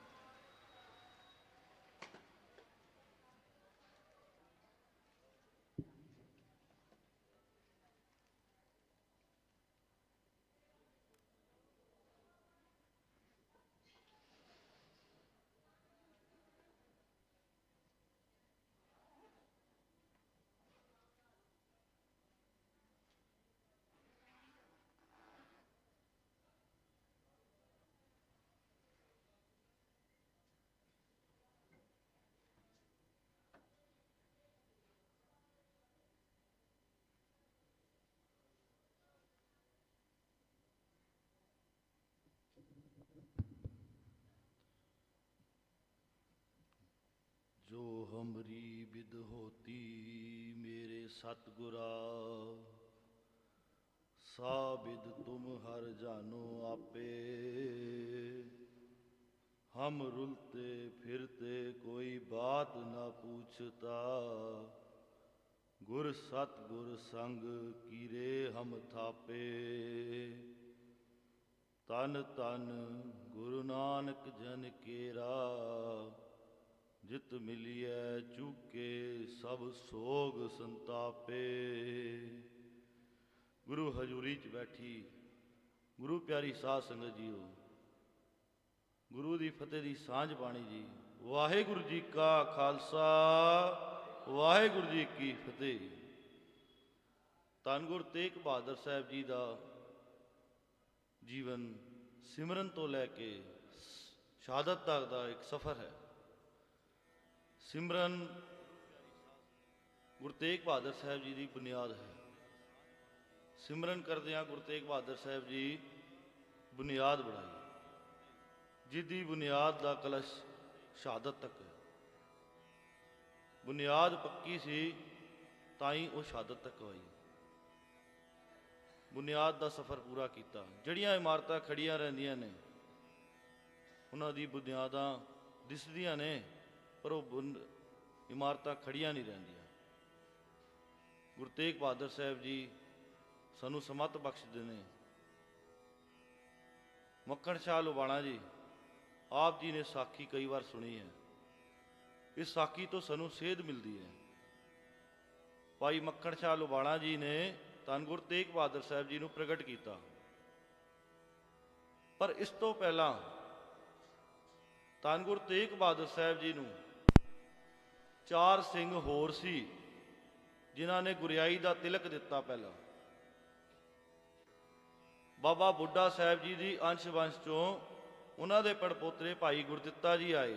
जो हमरी विद होती मेरे सतगुरा, साबिद तुम हर जानो आपे। हम रुलते फिरते कोई बात न पूछता, गुर सतगुर संग कीरे हम थापे। तन तन गुरु नानक जन केरा, जित मिलिए चूके सब सोग संतापे। गुरु हजूरी च बैठी गुरु प्यारी साध संगत जीओ, गुरु दी फतेह दी सांझ बाणी जी। वाहिगुरु जी का खालसा, वाहिगुरु जी की फतेह। धन गुरु तेग बहादुर साहब जी का जीवन सिमरन तो लैके शहादत तक का एक सफ़र है। सिमरन ਗੁਰੂ ਤੇਗ ਬਹਾਦਰ ਸਾਹਿਬ ਜੀ ਦੀ ਬੁਨਿਆਦ ਹੈ। ਸਿਮਰਨ ਕਰਦਿਆਂ ਗੁਰੂ ਤੇਗ ਬਹਾਦਰ ਸਾਹਿਬ ਜੀ ਬੁਨਿਆਦ ਬਣਾਈ, ਜਿਹਦੀ ਬੁਨਿਆਦ ਦਾ ਕਲਸ਼ ਸ਼ਹਾਦਤ ਤੱਕ ਹੈ। ਬੁਨਿਆਦ ਪੱਕੀ ਸੀ ਤਾਂ ਹੀ ਉਹ ਸ਼ਹਾਦਤ ਤੱਕ ਹੋਈ। ਬੁਨਿਆਦ ਦਾ ਸਫ਼ਰ ਪੂਰਾ ਕੀਤਾ। ਜਿਹੜੀਆਂ ਇਮਾਰਤਾਂ ਖੜੀਆਂ ਰਹਿੰਦੀਆਂ ਨੇ ਉਹਨਾਂ ਦੀ ਬੁਨਿਆਦਾਂ ਦਿਸਦੀਆਂ ਨੇ, ਪਰ ਉਹ ਇਮਾਰਤਾਂ ਖੜੀਆਂ ਨਹੀਂ ਰਹਿੰਦੀਆਂ। ਗੁਰੂ ਤੇਗ ਬਹਾਦਰ ਸਾਹਿਬ ਜੀ ਸਾਨੂੰ ਸਮੱਤ ਬਖਸ਼ਦੇ ਨੇ। ਮੱਖਣ ਸ਼ਾਹ ਲੁਬਾਣਾ ਜੀ, ਆਪ ਜੀ ਨੇ ਸਾਖੀ ਕਈ ਵਾਰ ਸੁਣੀ ਹੈ। ਇਸ ਸਾਖੀ ਤੋਂ ਸਾਨੂੰ ਸੇਧ ਮਿਲਦੀ ਹੈ। ਭਾਈ ਮੱਖਣ ਸ਼ਾਹ ਲੁਬਾਣਾ ਜੀ ਨੇ ਧੰਨ ਗੁਰੂ ਤੇਗ ਬਹਾਦਰ ਸਾਹਿਬ ਜੀ ਨੂੰ ਪ੍ਰਗਟ ਕੀਤਾ, ਪਰ ਇਸ ਤੋਂ ਪਹਿਲਾਂ ਧੰਨ ਗੁਰੂ ਤੇਗ ਬਹਾਦਰ ਸਾਹਿਬ ਜੀ ਨੂੰ 4 ਸਿੰਘ ਹੋਰ ਸੀ ਜਿਨ੍ਹਾਂ ਨੇ ਗੁਰਿਆਈ ਦਾ ਤਿਲਕ ਦਿੱਤਾ। ਪਹਿਲਾਂ ਬਾਬਾ ਬੁੱਢਾ ਸਾਹਿਬ ਜੀ ਦੀ ਅੰਸ਼ ਵੰਸ਼ ਚੋਂ ਉਹਨਾਂ ਦੇ ਪੜਪੋਤਰੇ ਭਾਈ ਗੁਰਦਿੱਤਾ ਜੀ ਆਏ।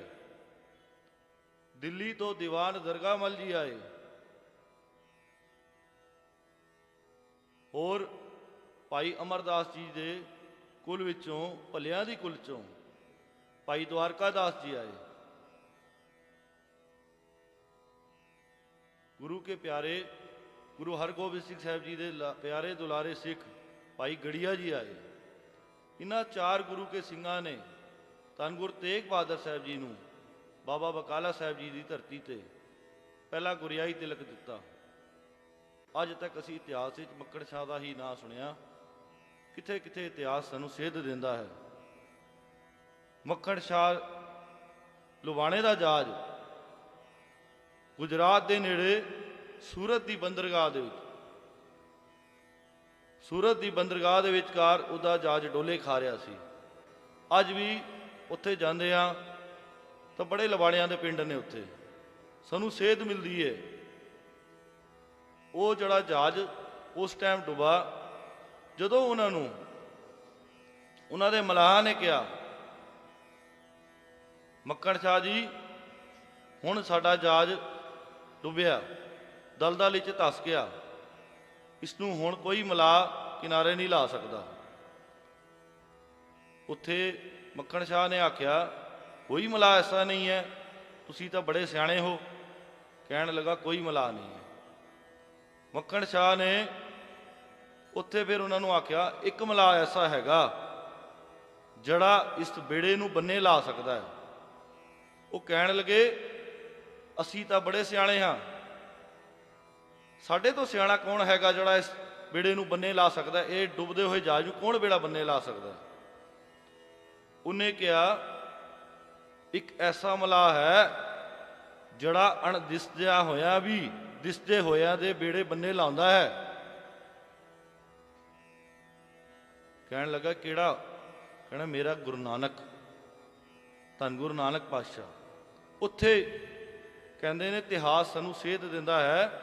ਦਿੱਲੀ ਤੋਂ ਦੀਵਾਨ ਦਰਗਾਹ ਮੱਲ ਜੀ ਆਏ। ਹੋਰ ਭਾਈ ਅਮਰਦਾਸ ਜੀ ਦੇ ਕੁਲ ਵਿੱਚੋਂ, ਭੱਲਿਆਂ ਦੀ ਕੁਲ ਚੋਂ ਭਾਈ ਦਵਾਰਕਾ ਦਾਸ ਜੀ ਆਏ। ਗੁਰੂ ਕੇ ਪਿਆਰੇ ਗੁਰੂ ਹਰਗੋਬਿੰਦ ਸਿੰਘ ਸਾਹਿਬ ਜੀ ਦੇ ਪਿਆਰੇ ਦੁਲਾਰੇ ਸਿੱਖ ਭਾਈ ਗੜੀਆ ਜੀ ਆਏ। ਇਹਨਾਂ 4 ਗੁਰੂ ਕੇ ਸਿੰਘਾਂ ਨੇ ਧੰਨ ਗੁਰੂ ਤੇਗ ਬਹਾਦਰ ਸਾਹਿਬ ਜੀ ਨੂੰ ਬਾਬਾ ਬਕਾਲਾ ਸਾਹਿਬ ਜੀ ਦੀ ਧਰਤੀ ਤੇ ਪਹਿਲਾ ਗੁਰਿਆਈ ਤਿਲਕ ਦਿੱਤਾ। ਅੱਜ ਤੱਕ ਅਸੀਂ ਇਤਿਹਾਸ ਵਿੱਚ ਮੱਕੜ ਸ਼ਾਹ ਦਾ ਹੀ ਨਾਂ ਸੁਣਿਆ, ਕਿਥੇ ਕਿਥੇ ਇਤਿਹਾਸ ਸਾਨੂੰ ਸੇਧ ਦਿੰਦਾ ਹੈ। ਮੱਕੜ ਸ਼ਾਹ ਲੁਬਾਣੇ ਦਾ ਜਹਾਜ਼ ਗੁਜਰਾਤ ਦੇ ਨੇੜੇ ਸੂਰਤ ਦੀ ਬੰਦਰਗਾਹ ਦੇ ਵਿੱਚ, ਸੂਰਤ ਦੀ ਬੰਦਰਗਾਹ ਦੇ ਵਿਚਕਾਰ ਉਹਦਾ ਜਹਾਜ਼ ਡੋਲੇ ਖਾ ਰਿਹਾ ਸੀ। ਅੱਜ ਵੀ ਉੱਥੇ ਜਾਂਦੇ ਆ ਤਾਂ ਬੜੇ ਲਵਾਣਿਆਂ ਦੇ ਪਿੰਡ ਨੇ, ਉੱਥੇ ਸਾਨੂੰ ਸੇਧ ਮਿਲਦੀ ਹੈ। ਉਹ ਜਿਹੜਾ ਜਹਾਜ਼ ਉਸ ਟਾਈਮ ਡੁੱਬਾ, ਜਦੋਂ ਉਹਨਾਂ ਨੂੰ ਉਹਨਾਂ ਦੇ ਮਲਾਹ ਨੇ ਕਿਹਾ, ਮੱਕੜ ਸ਼ਾਹ ਜੀ ਹੁਣ ਸਾਡਾ ਜਹਾਜ਼ ਡੁੱਬਿਆ, ਦਲਦਲ ਵਿੱਚ ਧੱਸ ਗਿਆ, ਇਸ ਨੂੰ ਹੁਣ ਕੋਈ ਮਲਾਹ ਕਿਨਾਰੇ ਨਹੀਂ ਲਾ ਸਕਦਾ। ਉੱਥੇ ਮੱਖਣ ਸ਼ਾਹ ਨੇ ਆਖਿਆ, ਕੋਈ ਮਲਾਹ ਐਸਾ ਨਹੀਂ ਹੈ, ਤੁਸੀਂ ਤਾਂ ਬੜੇ ਸਿਆਣੇ ਹੋ। ਕਹਿਣ ਲੱਗਾ ਕੋਈ ਮਲਾਹ ਨਹੀਂ ਹੈ। ਮੱਖਣ ਸ਼ਾਹ ਨੇ ਉੱਥੇ ਫਿਰ ਉਹਨਾਂ ਨੂੰ ਆਖਿਆ, ਇੱਕ ਮਲਾਹ ਐਸਾ ਹੈਗਾ ਜਿਹੜਾ ਇਸ ਬੇੜੇ ਨੂੰ ਬੰਨੇ ਲਾ ਸਕਦਾ ਹੈ। ਉਹ ਕਹਿਣ ਲੱਗੇ, ਅਸੀਂ ਤਾਂ ਬੜੇ ਸਿਆਣੇ ਹਾਂ, ਸਾਡੇ ਤੋਂ ਸਿਆਣਾ ਕੌਣ ਹੈਗਾ ਜਿਹੜਾ ਇਸ ਬੇੜੇ ਨੂੰ ਬੰਨੇ ਲਾ ਸਕਦਾ? ਇਹ ਡੁੱਬਦੇ ਹੋਏ ਜਹਾਜ਼ ਨੂੰ ਕੌਣ ਬੇੜਾ ਬੰਨੇ ਲਾ ਸਕਦਾ? ਉਹਨੇ ਕਿਹਾ, ਇੱਕ ਐਸਾ ਮਲਾਹ ਹੈ ਜਿਹੜਾ ਅਣਦਿਸਦਿਆਂ ਹੋਇਆ ਵੀ ਦਿਸਦੇ ਹੋਇਆਂ ਦੇ ਬੇੜੇ ਬੰਨੇ ਲਾਉਂਦਾ ਹੈ। ਕਹਿਣ ਲੱਗਾ, ਕਿਹੜਾ? ਕਹਿਣਾ, ਮੇਰਾ ਗੁਰੂ ਨਾਨਕ, ਧੰਨ ਗੁਰੂ ਨਾਨਕ ਪਾਤਸ਼ਾਹ। ਉੱਥੇ ਕਹਿੰਦੇ ਨੇ ਇਤਿਹਾਸ ਸਾਨੂੰ ਸੇਧ ਦਿੰਦਾ ਹੈ,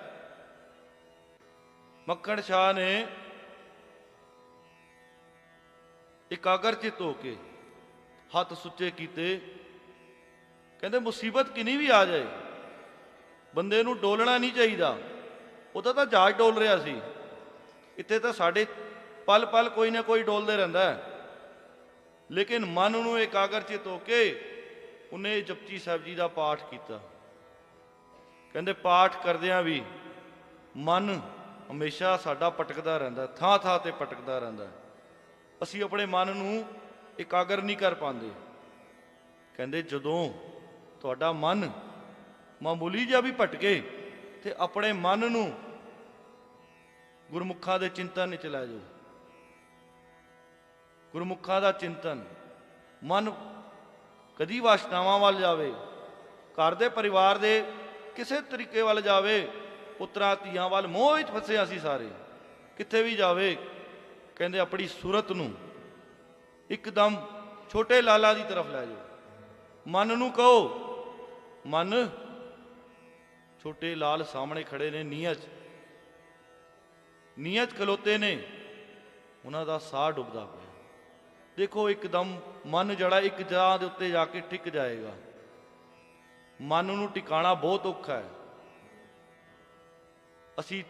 ਮੱਖਣ ਸ਼ਾਹ ਨੇ ਇਕਾਗਰਚਿਤ ਹੋ ਕੇ ਹੱਥ ਸੁੱਚੇ ਕੀਤੇ। ਕਹਿੰਦੇ ਮੁਸੀਬਤ ਕਿੰਨੀ ਵੀ ਆ ਜਾਏ, ਬੰਦੇ ਨੂੰ ਡੋਲਣਾ ਨਹੀਂ ਚਾਹੀਦਾ। ਉਹਦਾ ਤਾਂ ਜਹਾਜ਼ ਡੋਲ ਰਿਹਾ ਸੀ, ਇੱਥੇ ਤਾਂ ਸਾਡੇ ਪਲ ਪਲ ਕੋਈ ਨਾ ਕੋਈ ਡੋਲਦੇ ਰਹਿੰਦਾ ਹੈ। ਲੇਕਿਨ ਮਨ ਨੂੰ ਇਕਾਗਰਚਿਤ ਹੋ ਕੇ ਉਹਨੇ ਜਪਜੀ ਸਾਹਿਬ ਜੀ ਦਾ ਪਾਠ ਕੀਤਾ। ਕਹਿੰਦੇ ਪਾਠ ਕਰਦਿਆਂ ਵੀ ਮਨ ਹਮੇਸ਼ਾ ਸਾਡਾ ਭਟਕਦਾ ਰਹਿੰਦਾ, ਥਾਂ ਥਾਂ ਤੇ ਭਟਕਦਾ ਰਹਿੰਦਾ। ਅਸੀਂ ਆਪਣੇ ਮਨ ਨੂੰ ਇਕਾਗਰ ਨਹੀਂ ਕਰ ਪਾਉਂਦੇ। ਕਹਿੰਦੇ ਜਦੋਂ ਤੁਹਾਡਾ ਮਨ ਮਾਮੂਲੀ ਜਿਹਾ ਵੀ ਭਟਕੇ ਤੇ ਆਪਣੇ ਮਨ ਨੂੰ ਗੁਰਮੁਖਾਂ ਦੇ ਚਿੰਤਨ ਵਿੱਚ ਲੈ ਜਾਓ। ਗੁਰਮੁਖਾਂ ਦਾ ਚਿੰਤਨ, ਮਨ ਕਦੀ ਵਾਸ਼ਨਾਵਾਂ ਵੱਲ ਜਾਵੇ, ਘਰ ਦੇ ਪਰਿਵਾਰ ਦੇ ਕਿਸੇ ਤਰੀਕੇ ਵੱਲ ਜਾਵੇ, ਪੁੱਤਰਾਂ ਧੀਆਂ ਵੱਲ ਮੋਹ ਵਿੱਚ ਫਸੇ ਅਸੀਂ ਸਾਰੇ, ਕਿੱਥੇ ਵੀ ਜਾਵੇ। ਕਹਿੰਦੇ ਆਪਣੀ ਸੂਰਤ ਨੂੰ ਇੱਕਦਮ ਛੋਟੇ ਲਾਲਾ ਦੀ ਤਰਫ ਲੈ ਜਾਓ। ਮਨ ਨੂੰ ਕਹੋ, ਮਨ ਛੋਟੇ ਲਾਲ ਸਾਹਮਣੇ ਖੜੇ ਨੇ, ਨੀਅਤ ਖਲੋਤੇ ਨੇ, ਉਹਨਾਂ ਦਾ ਸਾਹ ਡੁੱਬਦਾ ਪਿਆ। ਦੇਖੋ ਇੱਕਦਮ ਮਨ ਜਿਹੜਾ ਇੱਕ ਜਗ੍ਹਾ ਦੇ ਉੱਤੇ ਜਾ ਕੇ ਟਿਕ ਜਾਏਗਾ। ਮਨ ਨੂੰ ਟਿਕਾਣਾ ਬਹੁਤ ਔਖਾ ਹੈ। ਅਸੀਂ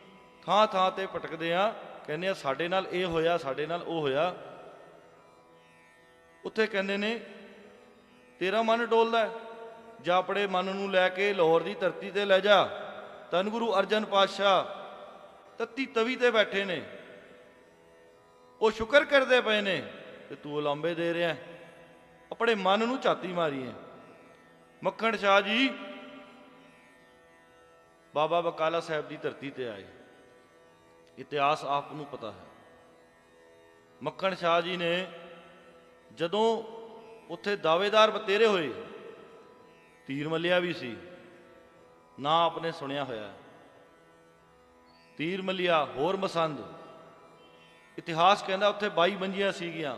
ਥਾਂ ਥਾਂ ਤੇ ਭਟਕਦੇ ਹਾਂ, ਕਹਿੰਦੇ ਆ ਸਾਡੇ ਨਾਲ ਇਹ ਹੋਇਆ, ਸਾਡੇ ਨਾਲ ਉਹ ਹੋਇਆ। ਉੱਥੇ ਕਹਿੰਦੇ ਨੇ ਤੇਰਾ ਮਨ ਡੋਲਦਾ ਜਾਂ ਆਪਣੇ ਮਨ ਨੂੰ ਲੈ ਕੇ ਲਾਹੌਰ ਦੀ ਧਰਤੀ ਤੇ ਲੈ ਜਾ। ਧੰਨ ਗੁਰੂ ਅਰਜਨ ਪਾਤਸ਼ਾਹ ਤੱਤੀ ਤਵੀ ਤੇ ਬੈਠੇ ਨੇ, ਉਹ ਸ਼ੁਕਰ ਕਰਦੇ ਪਏ ਨੇ ਕਿ ਤੂੰ ਉਲਾਂਬੇ ਦੇ ਰਿਹਾ। ਆਪਣੇ ਮਨ ਨੂੰ ਝਾਤੀ ਮਾਰੀ ਹੈ। ਮੱਖਣ ਸ਼ਾਹ ਜੀ ਬਾਬਾ ਬਕਾਲਾ ਸਾਹਿਬ ਦੀ ਧਰਤੀ ਤੇ ਆਏ, ਇਤਿਹਾਸ ਆਪ ਨੂੰ ਪਤਾ ਹੈ। ਮੱਖਣ ਸ਼ਾਹ ਜੀ ਨੇ ਜਦੋਂ ਉੱਥੇ ਦਾਅਵੇਦਾਰ ਬਤੇਰੇ ਹੋਏ, ਤੀਰ ਮੱਲਿਆ ਵੀ ਸੀ, ਨਾ ਆਪਨੇ ਸੁਣਿਆ ਹੋਇਆ। ਤੀਰ ਮੱਲਿਆ ਹੋਰ ਮਸੰਦ, ਇਤਿਹਾਸ ਕਹਿੰਦਾ ਉੱਥੇ 22 ਮੰਜੀਆਂ ਸੀਗੀਆਂ,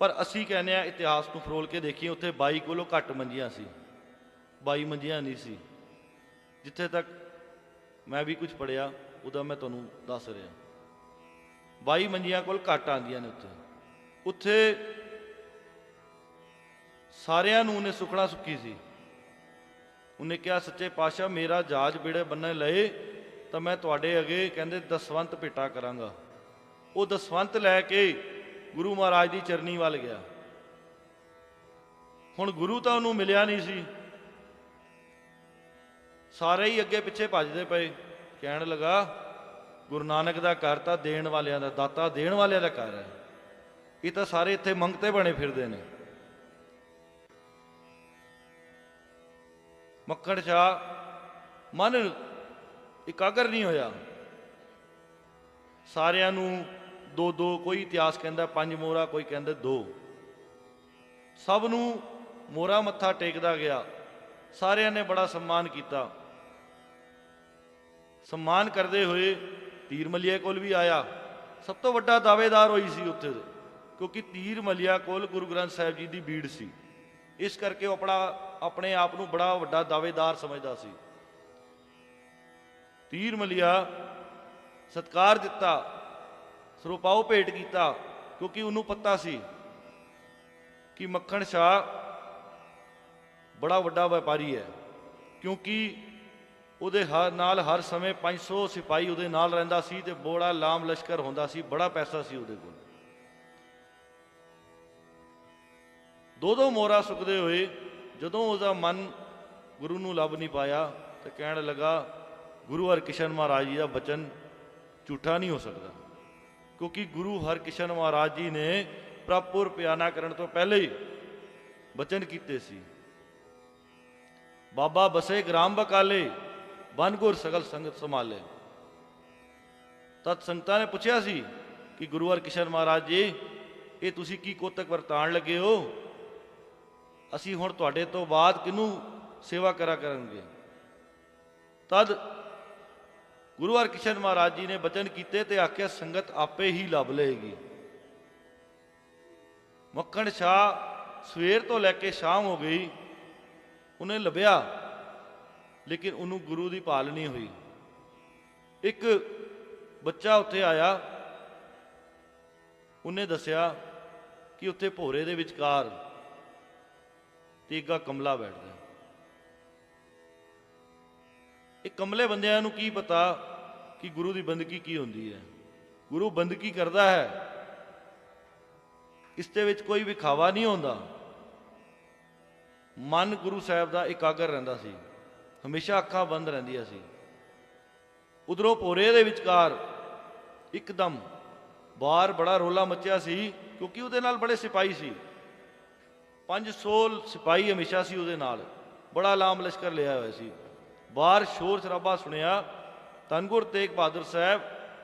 ਪਰ ਅਸੀਂ ਕਹਿੰਦੇ ਆ ਇਤਿਹਾਸ ਨੂੰ ਫਰੋਲ ਕੇ ਦੇਖੀਏ, ਉੱਥੇ 22 ਕੋਲੋਂ ਘੱਟ ਮੰਜੀਆਂ ਸੀ, 22 ਮੰਜੀਆਂ ਨਹੀਂ ਸੀ। ਜਿੱਥੇ ਤੱਕ ਮੈਂ ਵੀ ਕੁਝ ਪੜਿਆ ਉਹਦਾ ਮੈਂ ਤੁਹਾਨੂੰ ਦੱਸ ਰਿਹਾ। 22 ਮੰਜੀਆਂ ਕੋਲ ਘੱਟ ਆਉਂਦੀਆਂ ਨੇ ਉੱਥੇ ਸਾਰਿਆਂ ਨੂੰ ਉਹਨੇ ਸੁਖਣਾ ਸੁੱਖੀ ਸੀ। ਉਹਨੇ ਕਿਹਾ ਸੱਚੇ ਪਾਤਸ਼ਾਹ ਮੇਰਾ ਜਹਾਜ਼ ਬੇੜੇ ਬੰਨ੍ਹਣ ਲਏ ਤਾਂ ਮੈਂ ਤੁਹਾਡੇ ਅੱਗੇ ਕਹਿੰਦੇ ਦਸਵੰਤ ਭੇਟਾ ਕਰਾਂਗਾ। ਉਹ ਦਸਵੰਤ ਲੈ ਕੇ ਗੁਰੂ ਮਹਾਰਾਜ ਦੀ ਚਰਨੀ ਵੱਲ ਗਿਆ। ਹੁਣ ਗੁਰੂ ਤਾਂ ਉਹਨੂੰ ਮਿਲਿਆ ਨਹੀਂ ਸੀ, ਸਾਰੇ ਹੀ ਅੱਗੇ ਪਿੱਛੇ ਭੱਜਦੇ ਪਏ। ਕਹਿਣ ਲੱਗਾ ਗੁਰੂ ਨਾਨਕ ਦਾ ਘਰ ਤਾਂ ਦੇਣ ਵਾਲਿਆਂ ਦਾ, ਦਾਤਾ ਦੇਣ ਵਾਲਿਆਂ ਦਾ ਘਰ ਹੈ, ਇਹ ਤਾਂ ਸਾਰੇ ਇੱਥੇ ਮੰਗਤੇ ਬਣੇ ਫਿਰਦੇ ਨੇ। ਮੱਖਣ ਸ਼ਾਹ ਮਨ ਇਕਾਗਰ ਨਹੀਂ ਹੋਇਆ। ਸਾਰਿਆਂ ਨੂੰ ਦੋ ਦੋ, ਕੋਈ ਇਤਿਹਾਸ ਕਹਿੰਦਾ 5 ਮੋਹਰਾ, ਕੋਈ ਕਹਿੰਦਾ 2, ਸਭ ਨੂੰ ਮੋਹਰਾ ਮੱਥਾ ਟੇਕਦਾ ਗਿਆ। ਸਾਰਿਆਂ ਨੇ ਬੜਾ ਸਨਮਾਨ ਕੀਤਾ। ਸਨਮਾਨ ਕਰਦੇ ਹੋਏ ਤੀਰ ਮੱਲਿਆ ਕੋਲ ਵੀ ਆਇਆ। ਸਭ ਤੋਂ ਵੱਡਾ ਦਾਅਵੇਦਾਰ ਹੋਈ ਸੀ ਉੱਥੇ, ਕਿਉਂਕਿ ਤੀਰ ਮੱਲਿਆ ਕੋਲ ਗੁਰੂ ਗ੍ਰੰਥ ਸਾਹਿਬ ਜੀ ਦੀ ਬੀੜ ਸੀ, ਇਸ ਕਰਕੇ ਉਹ ਆਪਣੇ ਆਪ ਨੂੰ ਬੜਾ ਵੱਡਾ ਦਾਅਵੇਦਾਰ ਸਮਝਦਾ ਸੀ। ਤੀਰ ਮੱਲਿਆ ਸਤਿਕਾਰ ਦਿੱਤਾ, ਸਰੋਪਾਓ ਭੇਟ ਕੀਤਾ, ਕਿਉਂਕਿ ਉਹਨੂੰ ਪਤਾ ਸੀ ਕਿ ਮੱਖਣ ਸ਼ਾਹ ਬੜਾ ਵੱਡਾ ਵਪਾਰੀ ਹੈ, ਕਿਉਂਕਿ ਉਹਦੇ ਨਾਲ ਹਰ ਸਮੇਂ 500 ਸਿਪਾਹੀ ਉਹਦੇ ਨਾਲ ਰਹਿੰਦਾ ਸੀ ਤੇ ਬੜਾ ਲਾਮ ਲਸ਼ਕਰ ਹੁੰਦਾ ਸੀ, ਬੜਾ ਪੈਸਾ ਸੀ ਉਹਦੇ ਕੋਲ। ਦੋ ਮੋਹਰਾ ਸੁੱਕਦੇ ਹੋਏ ਜਦੋਂ ਉਹਦਾ ਮਨ ਗੁਰੂ ਨੂੰ ਲੱਭ ਨਹੀਂ ਪਾਇਆ ਤੇ ਕਹਿਣ ਲੱਗਾ ਗੁਰੂ ਹਰਕ੍ਰਿਸ਼ਨ ਮਹਾਰਾਜ ਜੀ ਦਾ ਬਚਨ ਝੂਠਾ ਨਹੀਂ ਹੋ ਸਕਦਾ, ਕਿਉਂਕਿ ਗੁਰੂ ਹਰਕ੍ਰਿਸ਼ਨ ਮਹਾਰਾਜ ਜੀ ਨੇ ਪ੍ਰਭੁਪੁਰ ਪਿਆਨਾ ਕਰਨ ਤੋਂ ਪਹਿਲੇ ਹੀ ਬਚਨ ਕੀਤੇ ਸੀ। ਬਾਬਾ ਬਸੇ ਗ੍ਰਾਮ ਬਕਾਲੇ, ਬਨ ਗੁਰ ਸਗਲ ਸੰਗਤ ਸੰਭਾਲੇ। ਤਦ ਸੰਗਤਾਂ ਨੇ ਪੁੱਛਿਆ ਸੀ ਕਿ ਗੁਰੂ ਹਰਕ੍ਰਿਸ਼ਨ ਮਹਾਰਾਜ ਜੀ ਇਹ ਤੁਸੀਂ ਕੀ ਕੋਤਕ ਵਰਤਾਣ ਲੱਗੇ ਹੋ? ਅਸੀਂ ਹੁਣ ਤੁਹਾਡੇ ਤੋਂ ਬਾਅਦ ਕਿਹਨੂੰ ਸੇਵਾ ਕਰਾਂਗੇ? ਤਦ ਗੁਰੂ ਹਰਕ੍ਰਿਸ਼ਨ ਮਹਾਰਾਜ ਜੀ ਨੇ ਬਚਨ ਕੀਤੇ ਤੇ ਆਖਿਆ ਸੰਗਤ ਆਪੇ ਹੀ ਲੱਭ ਲਏਗੀ। ਮੱਖਣ ਸ਼ਾਹ ਸਵੇਰ ਤੋਂ ਲੈ ਕੇ ਸ਼ਾਮ ਹੋ ਗਈ, ਉਹਨੇ ਲੱਭਿਆ, ਲੇਕਿਨ ਉਹਨੂੰ ਗੁਰੂ ਦੀ ਭਾਲ ਨਹੀਂ ਹੋਈ। ਇੱਕ ਬੱਚਾ ਉੱਥੇ ਆਇਆ, ਉਹਨੇ ਦੱਸਿਆ ਕਿ ਉੱਥੇ ਭੋਰੇ ਦੇ ਵਿਚਕਾਰ ਤੀਗਾ ਕਮਲਾ ਬੈਠਦਾ। ਇਹ ਕਮਲੇ ਬੰਦਿਆਂ ਨੂੰ ਕੀ ਪਤਾ ਕਿ ਗੁਰੂ ਦੀ ਬੰਦਗੀ ਕੀ ਹੁੰਦੀ ਹੈ। ਗੁਰੂ ਬੰਦਗੀ ਕਰਦਾ ਹੈ, ਇਸ ਦੇ ਵਿੱਚ ਕੋਈ ਵਿਖਾਵਾ ਨਹੀਂ ਹੁੰਦਾ। ਮਨ ਗੁਰੂ ਸਾਹਿਬ ਦਾ ਇਕਾਗਰ ਰਹਿੰਦਾ ਸੀ, ਹਮੇਸ਼ਾ ਅੱਖਾਂ ਬੰਦ ਰਹਿੰਦੀਆਂ ਸੀ। ਉਧਰੋਂ ਭੋਰੇ ਦੇ ਵਿਚਕਾਰ ਇੱਕਦਮ ਬਾਹਰ ਬੜਾ ਰੋਲਾ ਮੱਚਿਆ ਸੀ, ਕਿਉਂਕਿ ਉਹਦੇ ਨਾਲ ਬੜੇ ਸਿਪਾਹੀ ਸੀ, 500 ਸਿਪਾਹੀ ਹਮੇਸ਼ਾ ਸੀ ਉਹਦੇ ਨਾਲ, ਬੜਾ ਲਾਮ ਲਸ਼ਕਰ ਲਿਆ ਹੋਇਆ ਸੀ। ਬਾਹਰ ਸ਼ੋਰ ਸ਼ਰਾਬਾ ਸੁਣਿਆ। ਧੰਨ ਗੁਰੂ ਤੇਗ ਬਹਾਦਰ ਸਾਹਿਬ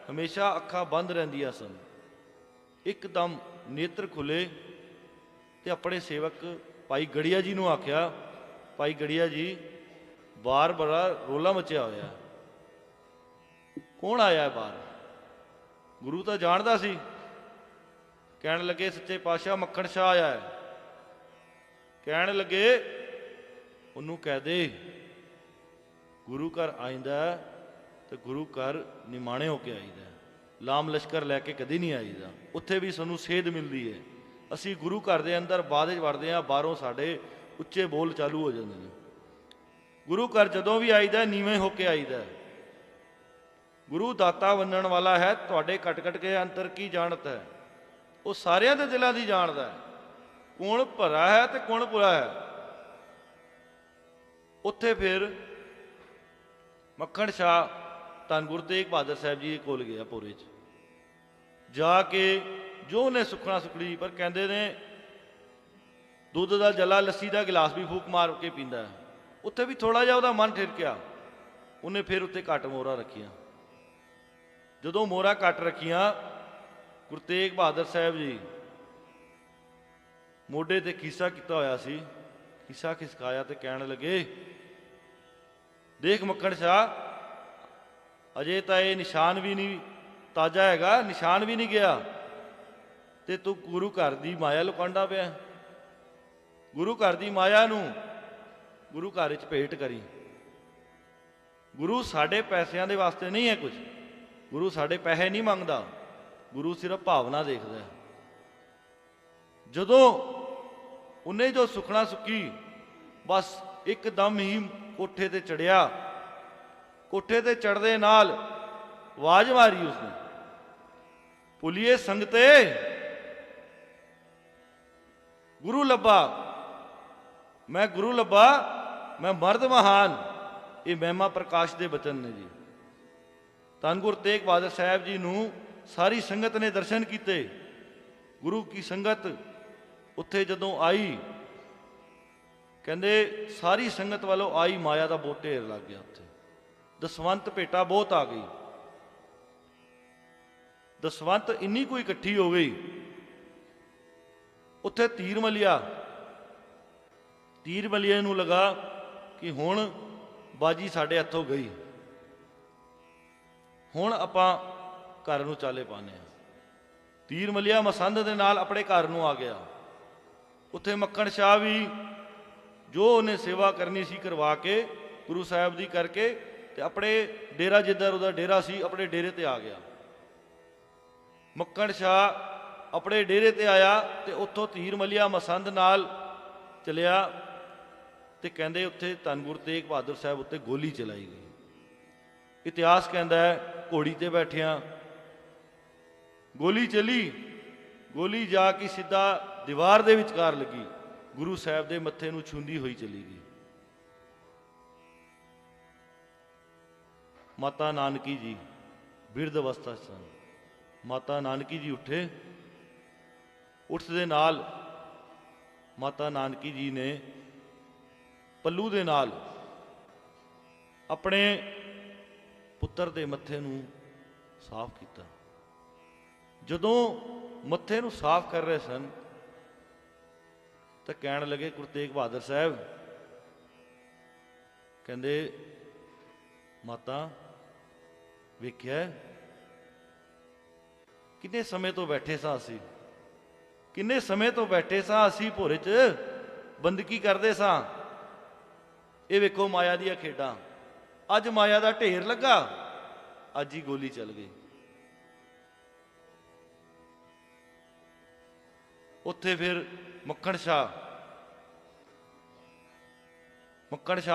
ਹਮੇਸ਼ਾ ਅੱਖਾਂ ਬੰਦ ਰਹਿੰਦੀਆਂ ਸਨ। ਇੱਕਦਮ ਨੇਤਰ ਖੁੱਲੇ ਤੇ ਆਪਣੇ ਸੇਵਕ ਭਾਈ ਗੜੀਆ ਜੀ ਨੂੰ ਆਖਿਆ, ਭਾਈ ਗੜੀਆ ਜੀ ਬਾਹਰ ਬੜਾ ਰੋਲਾ ਮਚਿਆ ਹੋਇਆ, ਕੌਣ ਆਇਆ ਬਾਹਰ? ਗੁਰੂ ਤਾਂ ਜਾਣਦਾ ਸੀ। ਕਹਿਣ ਲੱਗੇ ਸੱਚੇ ਪਾਤਸ਼ਾਹ ਮੱਖਣ ਸ਼ਾਹ ਆਇਆ ਹੈ। ਕਹਿਣ ਲੱਗੇ ਉਹਨੂੰ ਕਹਿ ਦੇ ਗੁਰੂ ਘਰ ਆਇਂਦਾ ਤੇ ਗੁਰੂ ਘਰ ਨਿਮਾਣੇ ਹੋ ਕੇ ਆਈਦਾ, ਲਾਮ ਲਸ਼ਕਰ ਲੈ ਕੇ ਕਦੀ ਨਹੀਂ ਆਈਦਾ। ਉੱਥੇ ਵੀ ਸਾਨੂੰ ਸੇਧ ਮਿਲਦੀ ਹੈ। ਅਸੀਂ ਗੁਰੂ ਘਰ ਦੇ ਅੰਦਰ ਬਾਅਦ ਵਿੱਚ ਵੜਦੇ ਹਾਂ, ਬਾਹਰੋਂ ਸਾਡੇ ਉੱਚੇ ਬੋਲ ਚਾਲੂ ਹੋ ਜਾਂਦੇ ਨੇ। ਗੁਰੂ ਘਰ ਜਦੋਂ ਵੀ ਆਈਦਾ ਨੀਵੇਂ ਹੋ ਕੇ ਆਈਦਾ। ਗੁਰੂ ਦਾਤਾ ਵੰਡਣ ਵਾਲਾ ਹੈ, ਤੁਹਾਡੇ ਕਟ ਕਟ ਕੇ ਅੰਤਰ ਕੀ ਜਾਣਤ ਹੈ। ਉਹ ਸਾਰਿਆਂ ਦੇ ਦਿਲਾਂ ਦੀ ਜਾਣਦਾ ਹੈ, ਕੌਣ ਭਲਾ ਹੈ ਤੇ ਕੌਣ ਬੁਰਾ ਹੈ। ਉੱਥੇ ਫਿਰ ਮੱਖਣ ਸ਼ਾਹ ਧੰਨ ਗੁਰੂ ਤੇਗ ਬਹਾਦਰ ਸਾਹਿਬ ਜੀ ਕੋਲ ਗਿਆ ਭੋਰੇ 'ਚ ਜਾ ਕੇ, ਜੋ ਉਹਨੇ ਸੁੱਖਣਾ ਸੁਖੜੀ, ਪਰ ਕਹਿੰਦੇ ਨੇ ਦੁੱਧ ਦਾ ਜਲਾ, ਲੱਸੀ ਦਾ ਗਿਲਾਸ ਵੀ ਫੂਕ ਮਾਰ ਕੇ ਪੀਂਦਾ ਹੈ। ਉੱਥੇ ਵੀ ਥੋੜਾ ਜਿਹਾ ਉਹਦਾ ਮਨ ਠਿਰਕਿਆ। ਉਹਨੇ ਫਿਰ ਉੱਤੇ ਘੱਟ ਮੋਹਰਾਂ ਰੱਖੀਆਂ। ਜਦੋਂ ਮੋਹਰਾਂ ਘੱਟ ਰੱਖੀਆਂ, ਗੁਰੂ ਤੇਗ ਬਹਾਦਰ ਸਾਹਿਬ ਜੀ ਮੋਢੇ ਤੇ ਖੀਸਾ ਕੀਤਾ ਹੋਇਆ ਸੀ, ਖੀਸਾ ਖਿਸਕਾਇਆ ਤੇ ਕਹਿਣ ਲੱਗੇ, ਦੇਖ ਮੱਖਣ ਸ਼ਾਹ, ਅਜੇ ਤਾਂ ਇਹ ਨਿਸ਼ਾਨ ਵੀ ਨਹੀਂ ਤਾਜ਼ਾ ਹੈਗਾ, ਨਿਸ਼ਾਨ ਵੀ ਨਹੀਂ ਗਿਆ, ਤੇ ਤੂੰ ਗੁਰੂ ਘਰ ਦੀ ਮਾਇਆ ਲੁਕਾਉਂਦਾ ਪਿਆ। ਗੁਰੂ ਘਰ ਦੀ ਮਾਇਆ ਨੂੰ ਗੁਰੂ ਘਰ ਵਿੱਚ ਭੇਟ ਕਰੀ। ਗੁਰੂ ਸਾਡੇ ਪੈਸਿਆਂ ਦੇ ਵਾਸਤੇ ਨਹੀਂ ਹੈ ਕੁਝ, ਗੁਰੂ ਸਾਡੇ ਪੈਸੇ ਨਹੀਂ ਮੰਗਦਾ, ਗੁਰੂ ਸਿਰਫ ਭਾਵਨਾ ਦੇਖਦਾ ਹੈ। ਜਦੋਂ ਉਹਨੇ ਜੋ ਸੁਖਣਾ ਸੁੱਕੀ, ਬਸ ਇੱਕਦਮ ਹੀ ਕੋਠੇ ਤੇ ਚੜਿਆ। ਕੋਠੇ ਤੇ ਚੜ੍ਹਦੇ ਨਾਲ ਆਵਾਜ਼ ਮਾਰੀ ਉਸਨੇ, ਭੁੱਲੀਏ ਸੰਗਤੇ ਗੁਰੂ ਲੱਭਾ, ਮੈਂ ਗੁਰੂ ਲੱਭਾ, ਮੈਂ ਮਰਦ ਮਹਾਨ। ਇਹ ਮਹਿਮਾ ਪ੍ਰਕਾਸ਼ ਦੇ ਬਚਨ ਨੇ ਜੀ। ਧੰਨ ਗੁਰੂ ਤੇਗ ਬਹਾਦਰ ਸਾਹਿਬ ਜੀ ਨੂੰ ਸਾਰੀ ਸੰਗਤ ਨੇ ਦਰਸ਼ਨ ਕੀਤੇ। ਗੁਰੂ ਕੀ ਸੰਗਤ ਉੱਥੇ ਜਦੋਂ ਆਈ, ਕਹਿੰਦੇ ਸਾਰੀ ਸੰਗਤ ਵੱਲੋਂ ਆਈ ਮਾਇਆ ਦਾ ਬਹੁਤ ਢੇਰ ਲੱਗ ਗਿਆ। ਉੱਥੇ ਦਸਵੰਤ ਭੇਟਾ ਬਹੁਤ ਆ ਗਈ। ਦਸਵੰਤ ਇੰਨੀ ਕੋਈ ਇਕੱਠੀ ਹੋ ਗਈ। ਉੱਥੇ ਤੀਰ ਮਲਿਆ। ਤੀਰ ਮਲੀਏ ਨੂੰ ਲਗਾ ਕਿ ਹੁਣ ਬਾਜੀ ਸਾਡੇ ਹੱਥੋਂ ਗਈ, ਹੁਣ ਆਪਾਂ ਘਰ ਨੂੰ ਚਾਲੇ ਪਾਉਂਦੇ ਹਾਂ। ਤੀਰ ਮਲਿਆ ਮਸੰਦ ਦੇ ਨਾਲ ਆਪਣੇ ਘਰ ਨੂੰ ਆ ਗਿਆ। ਉੱਥੇ ਮੱਖਣ ਸ਼ਾਹ ਵੀ ਜੋ ਉਹਨੇ ਸੇਵਾ ਕਰਨੀ ਸੀ ਕਰਵਾ ਕੇ, ਗੁਰੂ ਸਾਹਿਬ ਦੀ ਕਰਕੇ, ਤੇ ਆਪਣੇ ਡੇਰਾ, ਜਿੱਧਰ ਉਹਦਾ ਡੇਰਾ ਸੀ, ਆਪਣੇ ਡੇਰੇ ਤੇ ਆ ਗਿਆ। ਮੱਖਣ ਸ਼ਾਹ ਆਪਣੇ ਡੇਰੇ ਤੇ ਆਇਆ ਤੇ ਉੱਥੋਂ ਤੀਰ ਮਲਿਆ ਮਸੰਦ ਨਾਲ ਚਲਿਆ ਤੇ ਕਹਿੰਦੇ ਉੱਥੇ ਧੰਨ ਗੁਰੂ ਤੇਗ ਬਹਾਦਰ ਸਾਹਿਬ ਉੱਤੇ ਗੋਲੀ ਚਲਾਈ ਗਈ। ਇਤਿਹਾਸ ਕਹਿੰਦਾ ਹੈ ਘੋੜੀ ਤੇ ਬੈਠਿਆਂ ਗੋਲੀ ਚੱਲੀ। ਗੋਲੀ ਜਾ ਕੇ ਸਿੱਧਾ ਦੀਵਾਰ ਦੇ ਵਿਚਕਾਰ ਲੱਗੀ, ਗੁਰੂ ਸਾਹਿਬ ਦੇ ਮੱਥੇ ਨੂੰ ਛੂੰਦੀ ਹੋਈ ਚਲੀ ਗਈ। ਮਾਤਾ ਨਾਨਕੀ ਜੀ ਬਿਰਧ ਅਵਸਥਾ ਸਨ। ਮਾਤਾ ਨਾਨਕੀ ਜੀ ਉੱਠੇ। ਉੱਠਦੇ ਨਾਲ ਮਾਤਾ ਨਾਨਕੀ ਜੀ ਨੇ ਪੱਲੂ ਦੇ ਨਾਲ ਆਪਣੇ ਪੁੱਤਰ ਦੇ ਮੱਥੇ ਨੂੰ ਸਾਫ਼ ਕੀਤਾ। ਜਦੋਂ ਮੱਥੇ ਨੂੰ ਸਾਫ਼ ਕਰ ਰਹੇ ਸਨ ਤਾਂ ਕਹਿਣ ਲੱਗੇ ਗੁਰੂ ਤੇਗ ਬਹਾਦਰ ਸਾਹਿਬ, ਕਹਿੰਦੇ ਮਾਤਾ ਵੇਖਿਆ ਕਿੰਨੇ ਸਮੇਂ ਤੋਂ ਬੈਠੇ ਸਾਂ ਅਸੀਂ, ਕਿੰਨੇ ਸਮੇਂ ਤੋਂ ਬੈਠੇ ਸਾਂ ਅਸੀਂ ਭੋਰੇ 'ਚ ਬੰਦਗੀ ਕਰਦੇ ਸਾਂ। ਇਹ ਵੇਖੋ ਮਾਇਆ ਦੀਆਂ ਖੇਡਾਂ। ਅੱਜ ਮਾਇਆ ਦਾ ਢੇਰ ਲੱਗਾ, ਅੱਜ ਹੀ ਗੋਲੀ ਚੱਲ ਗਈ। ਉੱਥੇ ਫਿਰ ਮੱਖਣ ਸ਼ਾਹ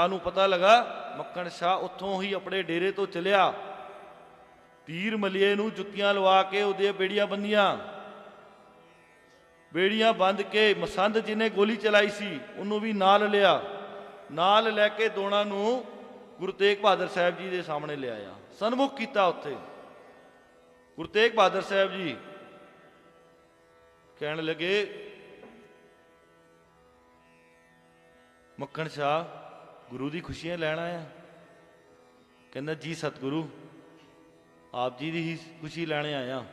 ਨੂੰ ਪਤਾ ਲੱਗਾ। ਮੱਖਣ ਸ਼ਾਹ ਉੱਥੋਂ ਹੀ ਆਪਣੇ ਡੇਰੇ ਤੋਂ ਚਲਿਆ। ਤੀਰ ਮਲੀਏ ਨੂੰ ਜੁੱਤੀਆਂ ਲਵਾ ਕੇ ਉਹਦੀਆਂ ਬੇੜੀਆਂ ਬੰਦੀਆਂ। ਬੇੜੀਆਂ ਬੰਦ ਕੇ ਮਸੰਦ ਜਿਹਨੇ ਗੋਲੀ ਚਲਾਈ ਸੀ ਉਹਨੂੰ ਵੀ ਨਾਲ ਲਿਆ। ਨਾਲ ਲੈ ਕੇ ਦੋਨਾਂ ਨੂੰ ਗੁਰੂ ਤੇਗ ਬਹਾਦਰ ਸਾਹਿਬ ਜੀ ਦੇ ਸਾਹਮਣੇ ਲਿਆਇਆ, ਸਨਮੁਖ ਕੀਤਾ। ਉੱਥੇ ਗੁਰੂ ਤੇਗ ਬਹਾਦਰ ਸਾਹਿਬ ਜੀ ਕਹਿਣ ਲੱਗੇ, ਮੱਖਣ ਸ਼ਾਹ ਗੁਰੂ ਦੀ ਖੁਸ਼ੀਆਂ ਲੈਣ ਆਇਆ? ਕਹਿੰਦਾ ਜੀ ਸਤਿਗੁਰੂ, ਆਪ ਜੀ ਦੀ ਹੀ ਖੁਸ਼ੀ ਲੈਣੇ ਆਇਆ।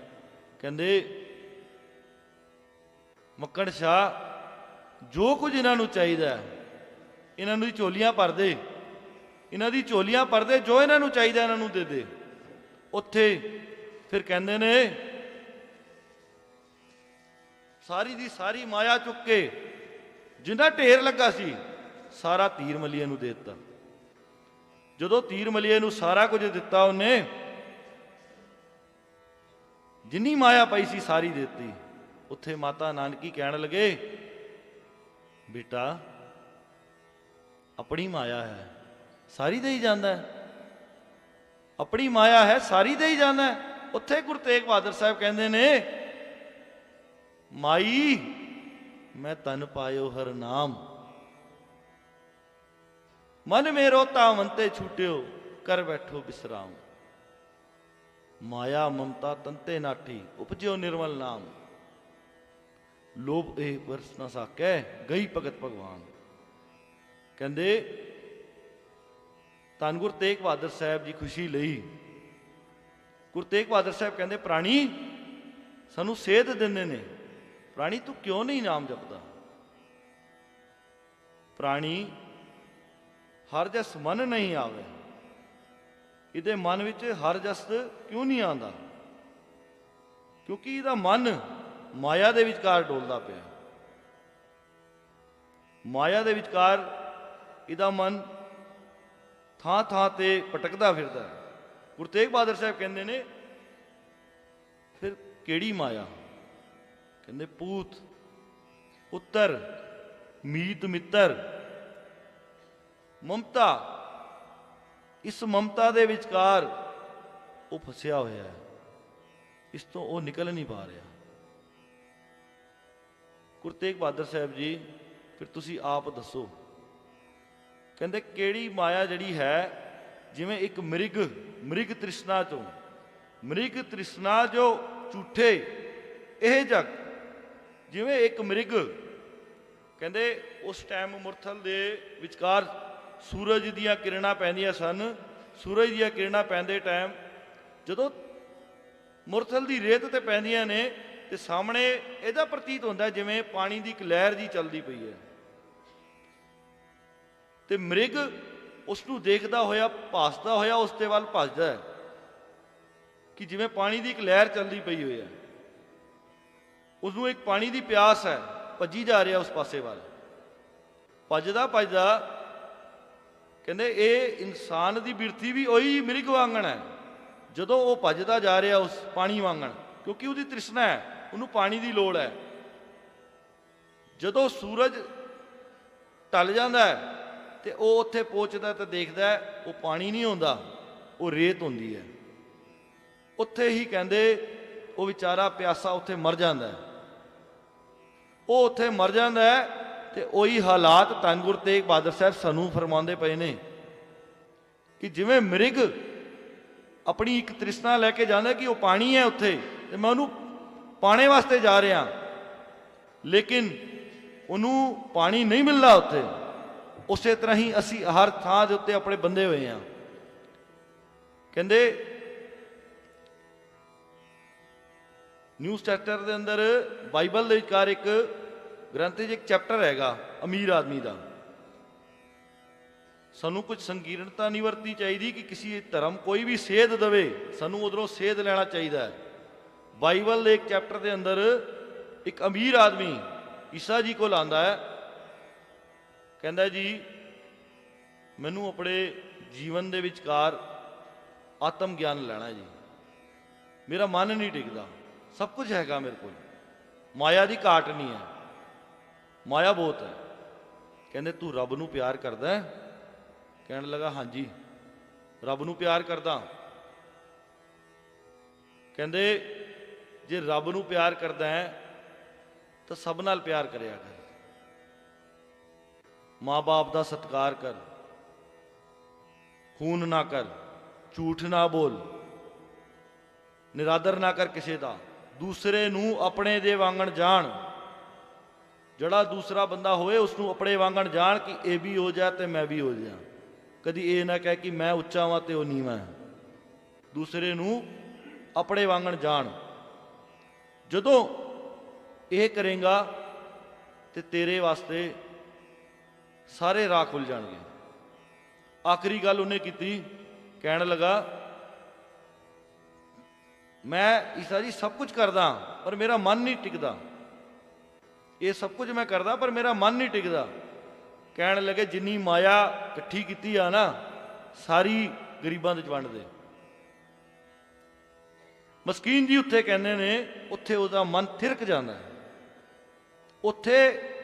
ਕਹਿੰਦੇ ਮੱਖਣ ਸ਼ਾਹ ਜੋ ਕੁਝ ਇਹਨਾਂ ਨੂੰ ਚਾਹੀਦਾ ਇਹਨਾਂ ਨੂੰ ਝੋਲੀਆਂ ਭਰ ਦੇ, ਇਹਨਾਂ ਦੀ ਝੋਲੀਆਂ ਭਰ ਦੇ, ਜੋ ਇਹਨਾਂ ਨੂੰ ਚਾਹੀਦਾ ਇਹਨਾਂ ਨੂੰ ਦੇ ਦੇ। ਉੱਥੇ ਫਿਰ ਕਹਿੰਦੇ ਨੇ ਸਾਰੀ ਦੀ ਸਾਰੀ ਮਾਇਆ ਚੁੱਕ ਕੇ ਜਿੰਨਾ ਢੇਰ ਲੱਗਾ ਸੀ ਸਾਰਾ ਤੀਰ ਮਲੀਏ ਨੂੰ ਦੇ ਦਿੱਤਾ। ਜਦੋਂ ਤੀਰ ਮਲੀਏ ਨੂੰ ਸਾਰਾ ਕੁਝ ਦਿੱਤਾ ਉਹਨੇ, ਜਿੰਨੀ ਮਾਇਆ ਪਈ ਸੀ ਸਾਰੀ ਦੇ ਦਿੱਤੀ। ਉੱਥੇ ਮਾਤਾ ਨਾਨਕੀ ਕਹਿਣ ਲੱਗੇ, ਬੇਟਾ ਆਪਣੀ ਮਾਇਆ ਹੈ, ਸਾਰੀ ਦੇਈ ਜਾਂਦਾ ਹੈ। ਆਪਣੀ ਮਾਇਆ ਹੈ, ਸਾਰੀ ਦੇਈ ਜਾਂਦਾ ਹੈ। ਉੱਥੇ ਗੁਰੂ ਤੇਗ ਬਹਾਦਰ ਸਾਹਿਬ ਕਹਿੰਦੇ ਨੇ, ਮਾਈ ਮੈਂ ਤਨ ਪਾਇਓ ਹਰ ਨਾਮ, ਮਨ ਮੇਰੋ ਤਾਵਨ ਤੇ ਛੂਟਿਓ, ਕਰ ਬੈਠੋ ਬਿਸਰਾਮ। ਮਾਇਆ ਮਮਤਾ ਤੰਤੇ ਨਾਠੀ, ਉਪਜਿਓ ਨਿਰਮਲ ਨਾਮ। ਲੋਭ ਇਹ ਵਰਸ ਨਾ ਸਾਕੈ, ਗਈ ਭਗਤ ਭਗਵਾਨ। ਕਹਿੰਦੇ ਧੰਨ ਗੁਰੂ ਤੇਗ ਬਹਾਦਰ ਸਾਹਿਬ ਜੀ ਖੁਸ਼ੀ ਲਈ ਗੁਰੂ ਤੇਗ ਬਹਾਦਰ ਸਾਹਿਬ ਕਹਿੰਦੇ, ਪ੍ਰਾਣੀ ਸਾਨੂੰ ਸੇਧ ਦਿੰਦੇ ਨੇ, ਪ੍ਰਾਣੀ ਤੂੰ ਕਿਉਂ ਨਹੀਂ ਨਾਮ ਜਪਦਾ? ਪ੍ਰਾਣੀ ਹਰ ਜਸ ਮਨ ਨਹੀਂ ਆਵੇ, ਇਹਦੇ ਮਨ ਵਿੱਚ ਹਰ ਜਸ ਕਿਉਂ ਨਹੀਂ ਆਉਂਦਾ? ਕਿਉਂਕਿ ਇਹਦਾ ਮਨ ਮਾਇਆ ਦੇ ਵਿਚਕਾਰ ਡੋਲਦਾ ਪਿਆ। ਮਾਇਆ ਦੇ ਵਿਚਕਾਰ ਇਹਦਾ ਮਨ ਥਾਂ ਥਾਂ ਤੇ ਭਟਕਦਾ ਫਿਰਦਾ ਹੈ। ਗੁਰੂ ਤੇਗ ਬਹਾਦਰ ਸਾਹਿਬ ਕਹਿੰਦੇ ਨੇ, ਫਿਰ ਕਿਹੜੀ ਮਾਇਆ? ਕਹਿੰਦੇ ਪੂਤ, ਉੱਤਰ, ਮੀਤ ਮਿੱਤਰ, ਮਮਤਾ। ਇਸ ਮਮਤਾ ਦੇ ਵਿਚਕਾਰ ਉਹ ਫਸਿਆ ਹੋਇਆ ਹੈ, ਇਸ ਤੋਂ ਉਹ ਨਿਕਲ ਨਹੀਂ ਪਾ ਰਿਹਾ। ਗੁਰੂ ਤੇਗ ਬਹਾਦਰ ਸਾਹਿਬ ਜੀ ਫਿਰ ਤੁਸੀਂ ਆਪ ਦੱਸੋ। ਕਹਿੰਦੇ ਕਿਹੜੀ ਮਾਇਆ ਜਿਹੜੀ ਹੈ, ਜਿਵੇਂ ਇੱਕ ਮ੍ਰਿਗ ਤ੍ਰਿਸ਼ਨਾ ਚੋਂ, ਮ੍ਰਿਗ ਤ੍ਰਿਸ਼ਨਾ ਜੋ ਝੂਠੇ ਇਹ ਜਗ, ਜਿਵੇਂ ਇੱਕ ਮ੍ਰਿਗ। ਕਹਿੰਦੇ ਉਸ ਟਾਈਮ ਮੁਰਥਲ ਦੇ ਵਿਚਕਾਰ ਸੂਰਜ ਦੀਆਂ ਕਿਰਨਾਂ ਪੈਂਦੀਆਂ ਸਨ। ਸੂਰਜ ਦੀਆਂ ਕਿਰਨਾਂ ਪੈਂਦੇ ਟਾਈਮ ਜਦੋਂ ਮੁਰਥਲ ਦੀ ਰੇਤ ਤੇ ਪੈਂਦੀਆਂ ਨੇ, ਤੇ ਸਾਹਮਣੇ ਇਹਦਾ ਪ੍ਰਤੀਤ ਹੁੰਦਾ ਜਿਵੇਂ ਪਾਣੀ ਦੀ ਇੱਕ ਲਹਿਰ ਜੀ ਚੱਲਦੀ ਪਈ ਹੈ। ਤੇ ਮ੍ਰਿਗ ਉਸ ਨੂੰ ਦੇਖਦਾ ਹੋਇਆ, ਭਾਸਦਾ ਹੋਇਆ ਉਸ ਦੇ ਵੱਲ ਭੱਜਦਾ ਹੈ ਕਿ ਜਿਵੇਂ ਪਾਣੀ ਦੀ ਇੱਕ ਲਹਿਰ ਚੱਲਦੀ ਪਈ ਹੋਈ ਹੈ। ਉਸ ਨੂੰ ਇੱਕ ਪਾਣੀ ਦੀ ਪਿਆਸ ਹੈ, ਭੱਜੀ ਜਾ ਰਿਹਾ ਉਸ ਪਾਸੇ ਵੱਲ, ਭੱਜਦਾ ਭੱਜਦਾ। ਕਹਿੰਦੇ ਇਹ ਇਨਸਾਨ ਦੀ ਬਿਰਤੀ ਵੀ ਉਹੀ ਮ੍ਰਿਗ ਵਾਂਗਣ ਹੈ। ਜਦੋਂ ਉਹ ਭੱਜਦਾ ਜਾ ਰਿਹਾ ਉਸ ਪਾਣੀ ਵਾਂਗਣ, ਕਿਉਂਕਿ ਉਹਦੀ ਤ੍ਰਿਸ਼ਨਾ ਹੈ, ਉਹਨੂੰ ਪਾਣੀ ਦੀ ਲੋੜ ਹੈ। ਜਦੋਂ ਸੂਰਜ ਢਲ ਜਾਂਦਾ ਹੈ ਤੇ ਉਹ ਉੱਥੇ ਪਹੁੰਚਦਾ ਤੇ ਦੇਖਦਾ ਉਹ ਪਾਣੀ ਨਹੀਂ ਹੁੰਦਾ, ਉਹ ਰੇਤ ਹੁੰਦੀ ਹੈ। ਉੱਥੇ ਹੀ ਕਹਿੰਦੇ ਉਹ ਵਿਚਾਰਾ ਪਿਆਸਾ ਉੱਥੇ ਮਰ ਜਾਂਦਾ ਹੈ। ਉਹ ਉੱਥੇ ਮਰ ਜਾਂਦਾ ਹੈ ਤੇ ਉਹੀ ਹਾਲਾਤ ਧੰਨ ਗੁਰੂ ਤੇਗ ਬਹਾਦਰ ਸਾਹਿਬ ਸਾਨੂੰ ਫਰਮਾਉਂਦੇ ਪਏ ਨੇ ਕਿ ਜਿਵੇਂ ਮ੍ਰਿਗ ਆਪਣੀ ਇੱਕ ਤ੍ਰਿਸ਼ਨਾ ਲੈ ਕੇ ਜਾਂਦਾ ਕਿ ਉਹ ਪਾਣੀ ਹੈ ਉੱਥੇ, ਤੇ ਮੈਂ ਉਹਨੂੰ ਪਾਣੇ ਵਾਸਤੇ ਜਾ ਰਿਹਾ, ਲੇਕਿਨ ਉਹਨੂੰ ਪਾਣੀ ਨਹੀਂ ਮਿਲਦਾ ਉੱਥੇ। ਉਸੇ ਤਰ੍ਹਾਂ ਹੀ ਅਸੀਂ ਹਰ ਥਾਂ ਦੇ ਉੱਤੇ ਆਪਣੇ ਬੰਦੇ ਹੋਏ ਹਾਂ। ਕਹਿੰਦੇ ਨਿਊ ਸਟੈਟਰ ਦੇ ਅੰਦਰ ਬਾਈਬਲ ਦੇ ਵਿਚਕਾਰ ਇੱਕ ਗ੍ਰੰਥ 'ਚ ਇੱਕ ਚੈਪਟਰ ਹੈਗਾ ਅਮੀਰ ਆਦਮੀ ਦਾ। ਸਾਨੂੰ ਕੁਝ ਸੰਕੀਰਣਤਾ ਨਹੀਂ ਵਰਤਣੀ ਚਾਹੀਦੀ ਕਿ ਕਿਸੇ ਧਰਮ ਕੋਈ ਵੀ ਸੇਧ ਦੇਵੇ, ਸਾਨੂੰ ਉਧਰੋਂ ਸੇਧ ਲੈਣਾ ਚਾਹੀਦਾ ਹੈ। ਬਾਈਬਲ ਦੇ ਇੱਕ ਚੈਪਟਰ ਦੇ ਅੰਦਰ ਇੱਕ ਅਮੀਰ ਆਦਮੀ ਈਸਾ ਜੀ ਕੋਲ ਆਉਂਦਾ ਹੈ, ਕਹਿੰਦਾ ਜੀ ਮੈਨੂੰ ਆਪਣੇ ਜੀਵਨ ਦੇ ਵਿਚਕਾਰ ਆਤਮ ਗਿਆਨ ਲੈਣਾ ਜੀ, ਮੇਰਾ ਮਨ ਨਹੀਂ ਟਿਕਦਾ, ਸਭ ਕੁਝ ਹੈਗਾ ਮੇਰੇ ਕੋਲ, ਮਾਇਆ ਦੀ ਘਾਟ ਨਹੀਂ ਹੈ, ਮਾਇਆ ਬਹੁਤ ਹੈ। ਕਹਿੰਦੇ ਤੂੰ ਰੱਬ ਨੂੰ ਪਿਆਰ ਕਰਦਾ ਹੈ? ਕਹਿਣ ਲੱਗਾ ਹਾਂਜੀ ਰੱਬ ਨੂੰ ਪਿਆਰ ਕਰਦਾ। ਕਹਿੰਦੇ ਜੇ ਰੱਬ ਨੂੰ ਪਿਆਰ ਕਰਦਾ ਹੈ ਤਾਂ ਸਭ ਨਾਲ ਪਿਆਰ ਕਰਿਆ ਕਰ, ਮਾਂ-ਬਾਪ ਦਾ ਸਤਿਕਾਰ ਕਰ, ਖੂਨ ਨਾ ਕਰ, ਝੂਠ ਨਾ ਬੋਲ, ਨਿਰਾਦਰ ਨਾ ਕਰ ਕਿਸੇ ਦਾ, ਦੂਸਰੇ ਨੂੰ ਆਪਣੇ ਦੇ ਵਾਂਗਣ ਜਾਣ। ਜਿਹੜਾ ਦੂਸਰਾ ਬੰਦਾ ਹੋਵੇ ਉਸ ਨੂੰ ਆਪਣੇ ਵਾਂਗਣ ਜਾਣ ਕਿ ਇਹ ਵੀ ਹੋ ਜਾ ਤੇ ਮੈਂ ਵੀ ਹੋ ਜਾ। ਕਦੀ ਇਹ ਨਾ ਕਹਿ ਕਿ ਮੈਂ ਉੱਚਾ ਵਾਂ ਤੇ ਉਹ ਨੀਵਾਂ ਹੈ। ਦੂਸਰੇ ਨੂੰ ਆਪਣੇ ਵਾਂਗਣ ਜਾਣ। ਜਦੋਂ ਇਹ ਕਰੇਗਾ ਤੇ ਤੇਰੇ ਵਾਸਤੇ ਸਾਰੇ ਰਾਹ ਖੁੱਲ ਜਾਣਗੇ। ਆਖਰੀ ਗੱਲ ਉਹਨੇ ਕੀਤੀ, ਕਹਿਣ ਲੱਗਾ ਮੈਂ ਈਸਾ ਜੀ ਸਭ ਕੁਝ ਕਰਦਾ ਪਰ ਮੇਰਾ ਮਨ ਨਹੀਂ ਟਿਕਦਾ, ਇਹ ਸਭ ਕੁਝ ਮੈਂ ਕਰਦਾ ਪਰ ਮੇਰਾ ਮਨ ਨਹੀਂ ਟਿਕਦਾ। ਕਹਿਣ ਲੱਗੇ ਜਿੰਨੀ ਮਾਇਆ ਇਕੱਠੀ ਕੀਤੀ ਆ ਨਾ ਸਾਰੀ ਗਰੀਬਾਂ ਦੇ ਚ ਵੰਡ ਦੇ। ਮਸਕੀਨ ਜੀ ਉੱਥੇ ਕਹਿੰਦੇ ਨੇ ਉੱਥੇ ਉਹਦਾ ਮਨ ਥਿਰਕ ਜਾਂਦਾ ਹੈ, ਉੱਥੇ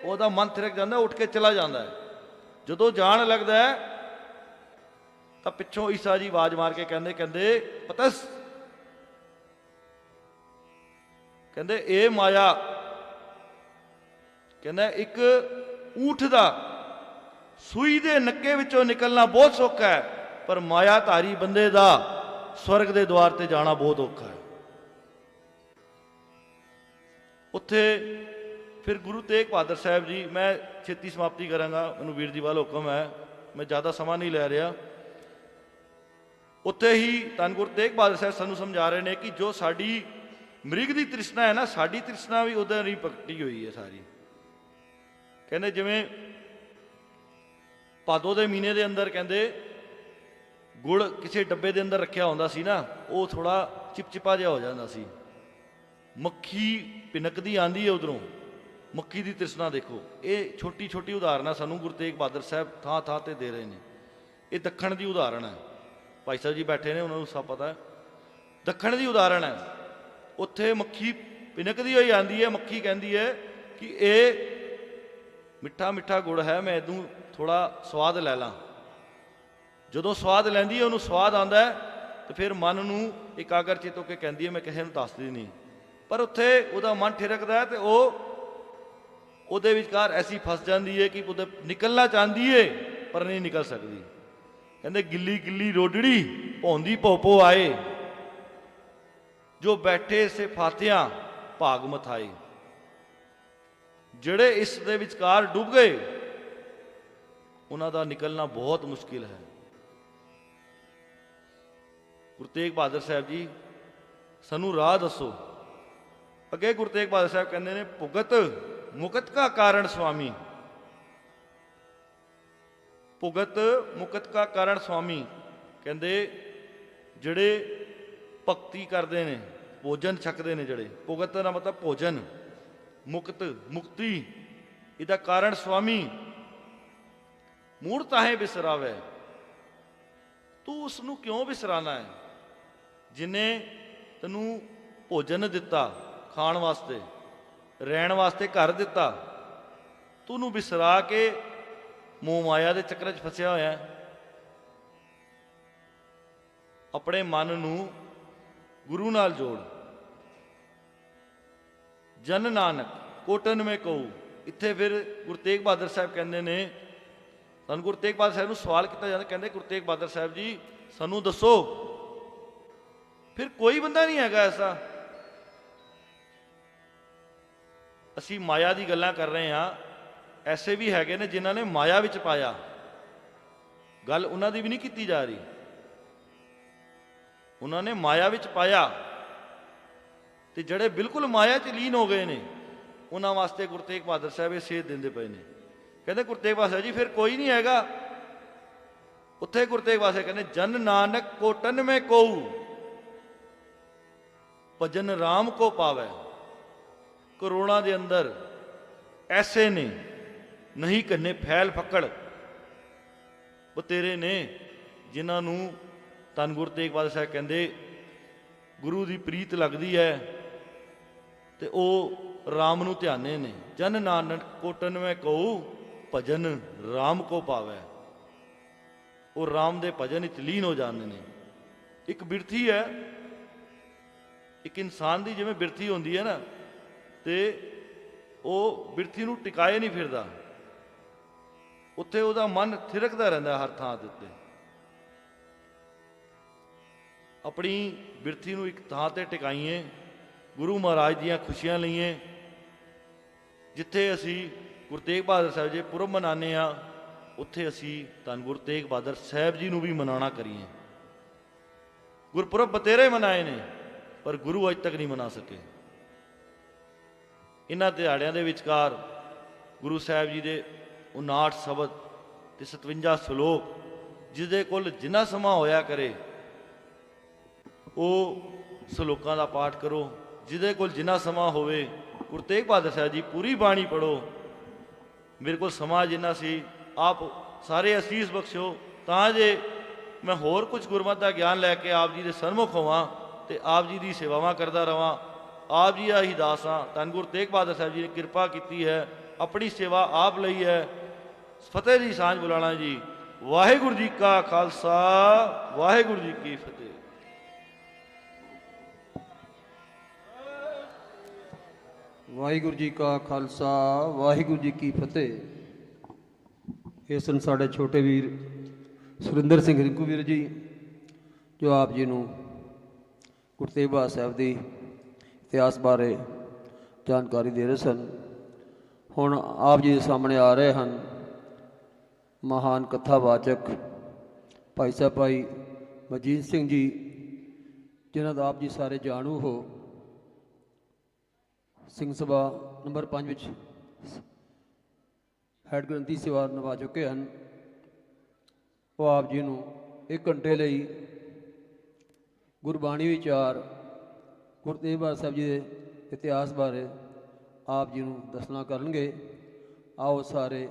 ਉਹਦਾ ਮਨ ਥਿਰਕ ਜਾਂਦਾ, ਉੱਠ ਕੇ ਚਲਾ ਜਾਂਦਾ ਹੈ। ਜਦੋਂ ਜਾਣ ਲੱਗਦਾ ਹੈ ਤਾਂ ਪਿੱਛੋਂ ਈਸਾ ਜੀ ਆਵਾਜ਼ ਮਾਰ ਕੇ ਕਹਿੰਦੇ ਪਤਸ, ਕਹਿੰਦੇ ਇਹ ਮਾਇਆ, ਕਹਿੰਦਾ ਇੱਕ ਊਠ ਦਾ ਸੂਈ ਦੇ ਨੱਕੇ ਵਿੱਚੋਂ ਨਿਕਲਣਾ ਬਹੁਤ ਸੌਖਾ ਹੈ, ਪਰ ਮਾਇਆ ਧਾਰੀ ਬੰਦੇ ਦਾ ਸਵਰਗ ਦੇ ਦੁਆਰ ਤੇ ਜਾਣਾ ਬਹੁਤ ਔਖਾ ਹੈ। ਉੱਥੇ ਫਿਰ ਗੁਰੂ ਤੇਗ ਬਹਾਦਰ ਸਾਹਿਬ ਜੀ, ਮੈਂ ਛੇਤੀ ਸਮਾਪਤੀ ਕਰਾਂਗਾ, ਮੈਨੂੰ ਵੀਰ ਜੀ ਵੱਲ ਹੁਕਮ ਹੈ, ਮੈਂ ਜ਼ਿਆਦਾ ਸਮਾਂ ਨਹੀਂ ਲੈ ਰਿਹਾ। ਉੱਥੇ ਹੀ ਧੰਨ ਗੁਰੂ ਤੇਗ ਬਹਾਦਰ ਸਾਹਿਬ ਸਾਨੂੰ ਸਮਝਾ ਰਹੇ ਨੇ ਕਿ ਜੋ ਸਾਡੀ ਮ੍ਰਿਗ ਦੀ ਤ੍ਰਿਸ਼ਨਾ ਹੈ ਨਾ, ਸਾਡੀ ਤ੍ਰਿਸ਼ਨਾ ਵੀ ਉਹਦੇ ਨਹੀਂ ਪ੍ਰਗਟੀ ਹੋਈ ਹੈ ਸਾਰੀ। ਕਹਿੰਦੇ ਜਿਵੇਂ ਭਾਦੋ ਦੇ ਮਹੀਨੇ ਦੇ ਅੰਦਰ ਕਹਿੰਦੇ ਗੁੜ ਕਿਸੇ ਡੱਬੇ ਦੇ ਅੰਦਰ ਰੱਖਿਆ ਹੁੰਦਾ ਸੀ ਨਾ, ਉਹ ਥੋੜਾ ਚਿਪਚਿਪਾ ਜਿਹਾ ਹੋ ਜਾਂਦਾ ਸੀ, ਮੱਖੀ ਪਿਨਕਦੀ ਆਂਦੀ ਹੈ ਉਧਰੋਂ, ਮੱਖੀ ਦੀ ਤ੍ਰਿਸ਼ਨਾ ਦੇਖੋ। ਇਹ ਛੋਟੀ ਛੋਟੀ ਉਦਾਹਰਨਾਂ ਸਾਨੂੰ ਗੁਰੂ ਤੇਗ ਬਹਾਦਰ ਸਾਹਿਬ ਥਾਂ ਥਾਂ ਤੇ ਦੇ ਰਹੇ ਨੇ। ਇਹ ਦੱਖਣ ਦੀ ਉਦਾਹਰਣ ਹੈ, ਭਾਈ ਸਾਹਿਬ ਜੀ ਬੈਠੇ ਨੇ, ਉਹਨਾਂ ਨੂੰ ਸਭ ਪਤਾ ਹੈ, ਦੱਖਣ ਦੀ ਉਦਾਹਰਣ ਹੈ। ਉੱਥੇ ਮੱਖੀ ਪਿਨਕਦੀ ਹੋਈ ਆਂਦੀ ਹੈ, ਮੱਖੀ ਕਹਿੰਦੀ ਹੈ ਕਿ ਇਹ ਮਿੱਠਾ ਮਿੱਠਾ ਗੁੜ ਹੈ, ਮੈਂ ਇਹਨੂੰ ਥੋੜਾ ਸਵਾਦ ਲੈ ਲਾਂ। ਜਦੋਂ ਸਵਾਦ ਲੈਂਦੀ ਹੈ, ਉਹਨੂੰ ਸਵਾਦ ਆਉਂਦਾ ਹੈ, ਤੇ ਫਿਰ ਮਨ ਨੂੰ ਇਕਾਗਰ ਚਿੱਤ ਹੋ ਕੇ ਕਹਿੰਦੀ ਹੈ ਮੈਂ ਕਿਸੇ ਨੂੰ ਦੱਸਦੀ ਨਹੀਂ। ਪਰ ਉੱਥੇ ਉਹਦਾ ਮਨ ਠਿਰਕਦਾ ਹੈ, ਤੇ ਉਹ ਉਹਦੇ ਵਿਚਕਾਰ ਐਸੀ ਫਸ ਜਾਂਦੀ ਹੈ ਕਿ ਉਹਦੇ ਨਿਕਲਣਾ ਚਾਹੁੰਦੀ ਹੈ ਪਰ ਨਹੀਂ ਨਿਕਲ ਸਕਦੀ। ਕਹਿੰਦੇ ਗਿੱਲੀ ਗਿੱਲੀ ਰੋਡੜੀ ਭੌਂਦੀ ਭੋਪੋ ਆਏ, ਜੋ ਬੈਠੇ ਸੇ ਫਾਤਿਆਂ ਭਾਗ ਮਥਾਏ। ਜਿਹੜੇ ਇਸ ਦੇ ਵਿਚਕਾਰ ਡੁੱਬ ਗਏ, ਉਹਨਾਂ ਦਾ ਨਿਕਲਣਾ ਬਹੁਤ ਮੁਸ਼ਕਿਲ ਹੈ। ਗੁਰੂ ਤੇਗ ਬਹਾਦਰ ਸਾਹਿਬ ਜੀ ਸਾਨੂੰ ਰਾਹ ਦੱਸੋ। ਅੱਗੇ ਗੁਰੂ ਤੇਗ ਬਹਾਦਰ ਸਾਹਿਬ ਕਹਿੰਦੇ ਨੇ ਭੁਗਤ ਮੁਕਤ ਕਾ ਕਾਰਨ ਸੁਆਮੀ, ਭੁਗਤ ਮੁਕਤ ਕਾ ਕਾਰਨ ਸੁਆਮੀ। ਕਹਿੰਦੇ ਜਿਹੜੇ ਭਗਤੀ ਕਰਦੇ ਨੇ, ਭੋਜਨ ਛਕਦੇ ਨੇ, ਜਿਹੜੇ ਭੁਗਤ ਦਾ ਮਤਲਬ ਭੋਜਨ, ਮੁਕਤ ਮੁਕਤੀ, ਇਹਦਾ ਕਾਰਨ ਸੁਆਮੀ। ਮੂੜ ਤਾਹੇ ਬਿਸਰਾਵੇ, ਤੂੰ ਉਸ ਨੂੰ ਕਿਉਂ ਬਿਸਰਾਨਾ ਹੈ ਜਿਨੇ ਤੈਨੂੰ ਭੋਜਨ ਦਿੱਤਾ ਖਾਣ ਵਾਸਤੇ, ਰਹਿਣ ਵਾਸਤੇ ਘਰ ਦਿੱਤਾ, ਤੂੰ ਉਹਨੂੰ ਬਿਸਰਾ ਕੇ ਮੋਹ ਮਾਇਆ ਦੇ ਚੱਕਰ 'ਚ ਫਸਿਆ ਹੋਇਆ ਹੈ। ਆਪਣੇ ਮਨ ਨੂੰ ਗੁਰੂ ਨਾਲ ਜੋੜ। ਜਨ ਨਾਨਕ ਕੋਟਨ ਮੈਂ ਕਹੂ। ਇੱਥੇ ਫਿਰ ਗੁਰੂ ਤੇਗ ਬਹਾਦਰ ਸਾਹਿਬ ਕਹਿੰਦੇ ਨੇ, ਸਾਨੂੰ ਗੁਰੂ ਤੇਗ ਬਹਾਦਰ ਸਾਹਿਬ ਨੂੰ ਸਵਾਲ ਕੀਤਾ ਜਾਂਦਾ, ਕਹਿੰਦੇ ਗੁਰੂ ਤੇਗ ਬਹਾਦਰ ਸਾਹਿਬ ਜੀ ਸਾਨੂੰ ਦੱਸੋ, ਫਿਰ ਕੋਈ ਬੰਦਾ ਨਹੀਂ ਹੈਗਾ ਐਸਾ, ਅਸੀਂ ਮਾਇਆ ਦੀ ਗੱਲਾਂ ਕਰ ਰਹੇ ਹਾਂ, ਐਸੇ ਵੀ ਹੈਗੇ ਨੇ ਜਿਨ੍ਹਾਂ ਨੇ ਮਾਇਆ ਵਿੱਚ ਪਾਇਆ, ਗੱਲ ਉਹਨਾਂ ਦੀ ਵੀ ਨਹੀਂ ਕੀਤੀ ਜਾ ਰਹੀ। ਉਹਨਾਂ ਨੇ ਮਾਇਆ ਵਿੱਚ ਪਾਇਆ, ਤੇ ਜਿਹੜੇ ਬਿਲਕੁਲ ਮਾਇਆ 'ਚ ਲੀਨ ਹੋ ਗਏ ਨੇ, ਉਹਨਾਂ ਵਾਸਤੇ ਗੁਰੂ ਤੇਗ ਬਹਾਦਰ ਸਾਹਿਬ ਇਹ ਸੇਧ ਦਿੰਦੇ ਪਏ ਨੇ। ਕਹਿੰਦੇ ਗੁਰੂ ਤੇਗ ਬਹਾਦਰ ਜੀ ਫਿਰ ਕੋਈ ਨਹੀਂ ਹੈਗਾ। ਉੱਥੇ ਗੁਰੂ ਤੇਗ ਬਹਾਦਰ ਕਹਿੰਦੇ ਜਨ ਨਾਨਕ ਕੋਟਨ ਮੈਂ ਕੋਊ, ਭਜਨ ਰਾਮ ਕੋ ਪਾਵੈ। ਕਰੋੜਾਂ ਦੇ ਅੰਦਰ ਐਸੇ ਨੇ, ਨਹੀਂ ਕੰਨੇ ਫੈਲ ਫੱਕੜ, ਬਤੇਰੇ ਨੇ ਜਿਨ੍ਹਾਂ ਨੂੰ ਧੰਨ ਗੁਰੂ ਤੇਗ ਬਹਾਦਰ ਸਾਹਿਬ ਕਹਿੰਦੇ ਗੁਰੂ ਦੀ ਪ੍ਰੀਤ ਲੱਗਦੀ ਹੈ, ਤੇ ਉਹ ਰਾਮ ਨੂੰ ਧਿਆਨੇ ਨੇ। ਜਨ ਨਾਨਕ ਕੋਟਨ ਮੈਂ ਕਹੂ, ਭਜਨ ਰਾਮ ਕੋ ਪਾਵੈ। ਉਹ ਰਾਮ ਦੇ ਭਜਨ ਵਿੱਚ ਲੀਨ ਹੋ ਜਾਂਦੇ ਨੇ। ਇੱਕ ਬਿਰਥੀ ਹੈ, ਇੱਕ ਇਨਸਾਨ ਦੀ ਜਿਵੇਂ ਬਿਰਥੀ ਹੁੰਦੀ ਹੈ ਨਾ, ਤੇ ਉਹ ਬਿਰਥੀ ਨੂੰ ਟਿਕਾਏ ਨਹੀਂ ਫਿਰਦਾ, ਉੱਥੇ ਉਹਦਾ ਮਨ ਥਿਰਕਦਾ ਰਹਿੰਦਾ ਹਰ ਥਾਂ ਦੇ ਉੱਤੇ। ਆਪਣੀ ਬਿਰਥੀ ਨੂੰ ਇੱਕ ਥਾਂ ਤੇ ਟਿਕਾਈਏ, ਗੁਰੂ ਮਹਾਰਾਜ ਦੀਆਂ ਖੁਸ਼ੀਆਂ ਲਈਏ। ਜਿੱਥੇ ਅਸੀਂ ਗੁਰੂ ਤੇਗ ਬਹਾਦਰ ਸਾਹਿਬ ਜੀ ਪੁਰਬ ਮਨਾਉਂਦੇ ਹਾਂ, ਉੱਥੇ ਅਸੀਂ ਧੰਨ ਗੁਰੂ ਤੇਗ ਬਹਾਦਰ ਸਾਹਿਬ ਜੀ ਨੂੰ ਵੀ ਮਨਾਉਣਾ ਕਰੀਏ। ਗੁਰਪੁਰਬ ਬਤੇਰੇ ਮਨਾਏ ਨੇ, ਪਰ ਗੁਰੂ ਅੱਜ ਤੱਕ ਨਹੀਂ ਮਨਾ ਸਕੇ। ਇਹਨਾਂ ਦਿਹਾੜਿਆਂ ਦੇ ਵਿਚਕਾਰ ਗੁਰੂ ਸਾਹਿਬ ਜੀ ਦੇ 59 ਸ਼ਬਦ ਤੇ 57 ਸ਼ਲੋਕ, ਜਿਹਦੇ ਕੋਲ ਜਿੰਨਾ ਸਮਾਂ ਹੋਇਆ ਕਰੇ ਉਹ ਸ਼ਲੋਕਾਂ ਦਾ ਪਾਠ ਕਰੋ। ਜਿਹਦੇ ਕੋਲ ਜਿੰਨਾ ਸਮਾਂ ਹੋਵੇ ਗੁਰੂ ਤੇਗ ਬਹਾਦਰ ਸਾਹਿਬ ਜੀ ਪੂਰੀ ਬਾਣੀ ਪੜ੍ਹੋ। ਮੇਰੇ ਕੋਲ ਸਮਾਂ ਜਿੰਨਾ ਸੀ, ਆਪ ਸਾਰੇ ਅਸੀਸ ਬਖਸ਼ੋ, ਤਾਂ ਜੇ ਮੈਂ ਹੋਰ ਕੁਝ ਗੁਰਮਤਿ ਦਾ ਗਿਆਨ ਲੈ ਕੇ ਆਪ ਜੀ ਦੇ ਸਨਮੁਖ ਹੋਵਾਂ ਤੇ ਆਪ ਜੀ ਦੀ ਸੇਵਾਵਾਂ ਕਰਦਾ ਰਵਾਂ। ਆਪ ਜੀ ਦਾ ਹੀ ਦਾਸ ਹਾਂ। ਧੰਨ ਗੁਰੂ ਤੇਗ ਬਹਾਦਰ ਸਾਹਿਬ ਜੀ ਨੇ ਕਿਰਪਾ ਕੀਤੀ ਹੈ, ਆਪਣੀ ਸੇਵਾ ਆਪ ਲਈ ਹੈ। ਫਤਿਹ ਦੀ ਸਾਂਝ ਬੁਲਾਣਾ ਜੀ। ਵਾਹਿਗੁਰੂ ਜੀ ਕਾ ਖਾਲਸਾ ਵਾਹਿਗੁਰੂ ਜੀ ਕੀ ਫਤਿਹ। ਵਾਹਿਗੁਰੂ ਜੀ ਕਾ ਖਾਲਸਾ ਵਾਹਿਗੁਰੂ ਜੀ ਕੀ ਫਤਿਹ। ਇਹ ਸਨ ਸਾਡੇ ਛੋਟੇ ਵੀਰ ਸੁਰਿੰਦਰ ਸਿੰਘ ਰਿੰਕੂ ਵੀਰ ਜੀ, ਜੋ ਆਪ ਜੀ ਨੂੰ ਗੁਰੂ ਤੇਗ ਬਹਾਦਰ ਸਾਹਿਬ ਦੀ ਇਤਿਹਾਸ ਬਾਰੇ ਜਾਣਕਾਰੀ ਦੇ ਰਹੇ ਸਨ। ਹੁਣ ਆਪ ਜੀ ਦੇ ਸਾਹਮਣੇ ਆ ਰਹੇ ਹਨ ਮਹਾਨ ਕਥਾਵਾਚਕ ਭਾਈ ਸਾਹਿਬ ਭਾਈ ਮਜੀਦ ਸਿੰਘ ਜੀ, ਜਿਨ੍ਹਾਂ ਦਾ ਆਪ ਜੀ ਸਾਰੇ ਜਾਣੂ ਹੋ। ਸਿੰਘ ਸਭਾ ਨੰਬਰ 5 ਵਿੱਚ ਹੈਡ ਗ੍ਰੰਥੀ ਸੇਵਾ ਨਿਭਾ ਚੁੱਕੇ ਹਨ। ਉਹ ਆਪ ਜੀ ਨੂੰ 1 ਘੰਟੇ ਲਈ ਗੁਰਬਾਣੀ ਵਿਚਾਰ ਗੁਰੂ ਤੇਗ ਬਹਾਦਰ ਸਾਹਿਬ ਜੀ ਦੇ ਇਤਿਹਾਸ ਬਾਰੇ ਆਪ ਜੀ ਨੂੰ ਦੱਸਣਾ ਕਰਨਗੇ। ਆਓ ਸਾਰੇ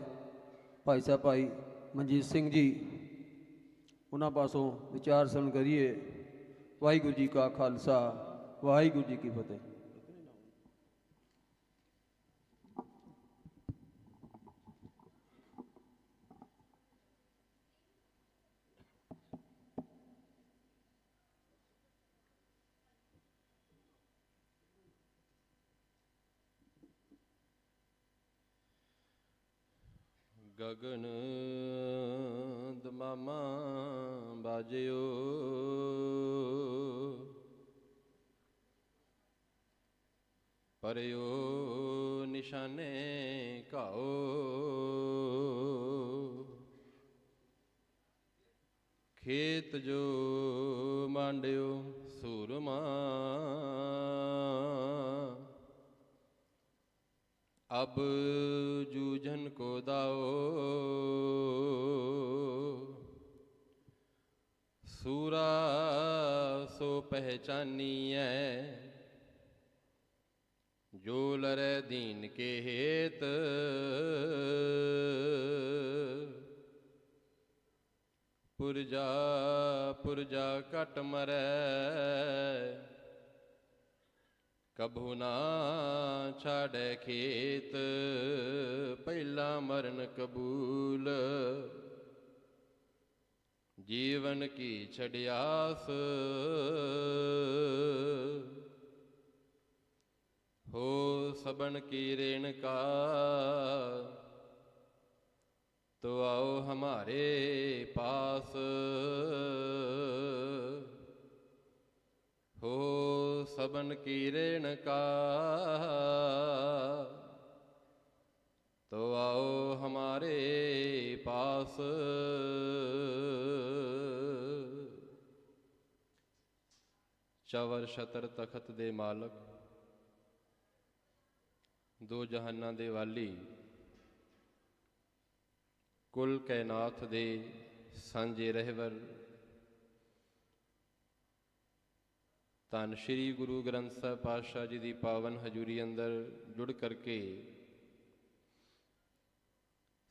ਭਾਈ ਸਾਹਿਬ ਭਾਈ ਮਨਜੀਤ ਸਿੰਘ ਜੀ, ਉਹਨਾਂ ਪਾਸੋਂ ਵਿਚਾਰ ਸਰਵਣ ਕਰੀਏ। ਵਾਹਿਗੁਰੂ ਜੀ ਕਾ ਖਾਲਸਾ ਵਾਹਿਗੁਰੂ ਜੀ ਕੀ ਫਤਿਹ। ਗਗਨ ਦਮਾਮਾ ਬਾਜਿਓ, ਪਰਿਓ ਨਿਸ਼ਾਨੇ ਘਾਓ, ਖੇਤ ਜੋ ਮਾਂਡਿਓ ਸੂਰਮਾ, अब जूझन को दाओ, सूरा सो पहचानिए, जो लरे दीन के हेत, पुरजा पुरजा कट मरै, कभू ना छाड़े खेत, पहला मरण कबूल, जीवन की छड़ियास, हो सबन की रेणका, तो आओ हमारे पास, हो सबन की रेणका, तो आओ हमारे पास। चवर छतर तखत दे मालक, दो जहाना दे वाली, कुल कैनाथ दे सांझे रहवर, ਧੰਨ ਸ਼੍ਰੀ ਗੁਰੂ ਗ੍ਰੰਥ ਸਾਹਿਬ ਪਾਤਸ਼ਾਹ ਜੀ ਦੀ ਪਾਵਨ ਹਜ਼ੂਰੀ ਅੰਦਰ ਜੁੜ ਕਰਕੇ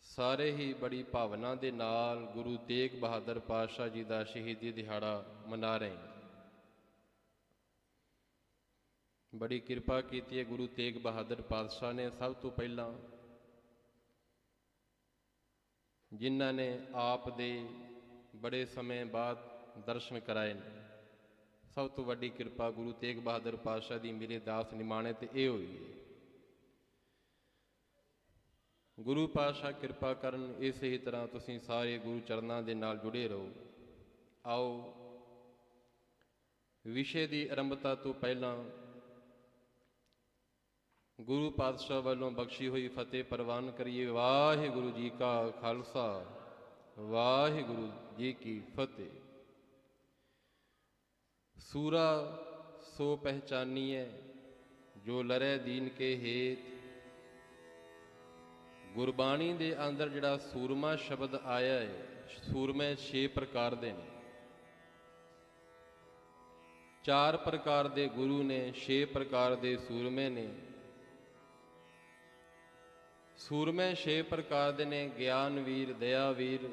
ਸਾਰੇ ਹੀ ਬੜੀ ਭਾਵਨਾ ਦੇ ਨਾਲ ਗੁਰੂ ਤੇਗ ਬਹਾਦਰ ਪਾਤਸ਼ਾਹ ਜੀ ਦਾ ਸ਼ਹੀਦੀ ਦਿਹਾੜਾ ਮਨਾ ਰਹੇ ਹਾਂ। ਬੜੀ ਕਿਰਪਾ ਕੀਤੀ ਹੈ ਗੁਰੂ ਤੇਗ ਬਹਾਦਰ ਪਾਤਸ਼ਾਹ ਨੇ। ਸਭ ਤੋਂ ਪਹਿਲਾਂ ਜਿਨ੍ਹਾਂ ਨੇ ਆਪ ਦੇ ਬੜੇ ਸਮੇਂ ਬਾਅਦ ਦਰਸ਼ਨ ਕਰਾਏ ਨੇ, ਸਭ ਤੋਂ ਵੱਡੀ ਕਿਰਪਾ ਗੁਰੂ ਤੇਗ ਬਹਾਦਰ ਪਾਤਸ਼ਾਹ ਦੀ ਮੇਰੇ ਦਾਸ ਨਿਮਾਣੇ ਤੇ ਇਹ ਹੋਈ ਹੈ। ਗੁਰੂ ਪਾਤਸ਼ਾਹ ਕਿਰਪਾ ਕਰਨ, ਇਸੇ ਹੀ ਤਰ੍ਹਾਂ ਤੁਸੀਂ ਸਾਰੇ ਗੁਰੂ ਚਰਨਾਂ ਦੇ ਨਾਲ ਜੁੜੇ ਰਹੋ। ਆਓ ਵਿਸ਼ੇ ਦੀ ਆਰੰਭਤਾ ਤੋਂ ਪਹਿਲਾਂ ਗੁਰੂ ਪਾਤਸ਼ਾਹ ਵੱਲੋਂ ਬਖਸ਼ੀ ਹੋਈ ਫਤਿਹ ਪ੍ਰਵਾਨ ਕਰੀਏ। ਵਾਹਿਗੁਰੂ ਜੀ ਕਾ ਖਾਲਸਾ ਵਾਹਿਗੁਰੂ ਜੀ ਕੀ ਫਤਿਹ। सूरा सो पहचानिए, जो लरे दीन के हेत। गुरबाणी दे अंदर जिहड़ा सूरमा शब्द आया है, सूरमे 6 प्रकार दे ने। 4 प्रकार दे गुरु ने, 6 प्रकार दे सूरमे ने। सूरमे 6 प्रकार दे ने, ज्ञानवीर, दयावीर,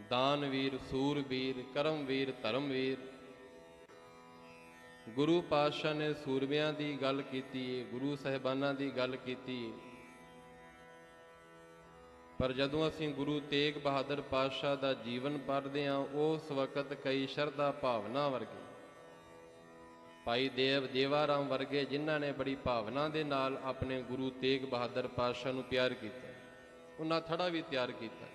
दानवीर, सूरवीर, करमवीर, धर्मवीर। गुरु पातशाह ने सूरमियां दी गल कीती, गुरु साहिबानां दी गल कीती, ਪਰ ਜਦੋਂ ਅਸੀਂ ਗੁਰੂ ਤੇਗ ਬਹਾਦਰ ਪਾਤਸ਼ਾਹ ਦਾ ਜੀਵਨ ਪੜ੍ਹਦੇ ਹਾਂ, ਉਸ ਵਕਤ ਕਈ ਸ਼ਰਧਾ ਭਾਵਨਾ ਵਰਗੇ, ਭਾਈ ਦੇਵਾ ਰਾਮ ਵਰਗੇ, ਜਿਨ੍ਹਾਂ ਨੇ ਬੜੀ ਭਾਵਨਾ ਦੇ ਨਾਲ ਆਪਣੇ ਗੁਰੂ ਤੇਗ ਬਹਾਦਰ ਪਾਤਸ਼ਾਹ ਨੂੰ ਪਿਆਰ ਕੀਤਾ, ਉਹਨਾਂ ਥੜਾ ਵੀ ਤਿਆਰ ਕੀਤਾ।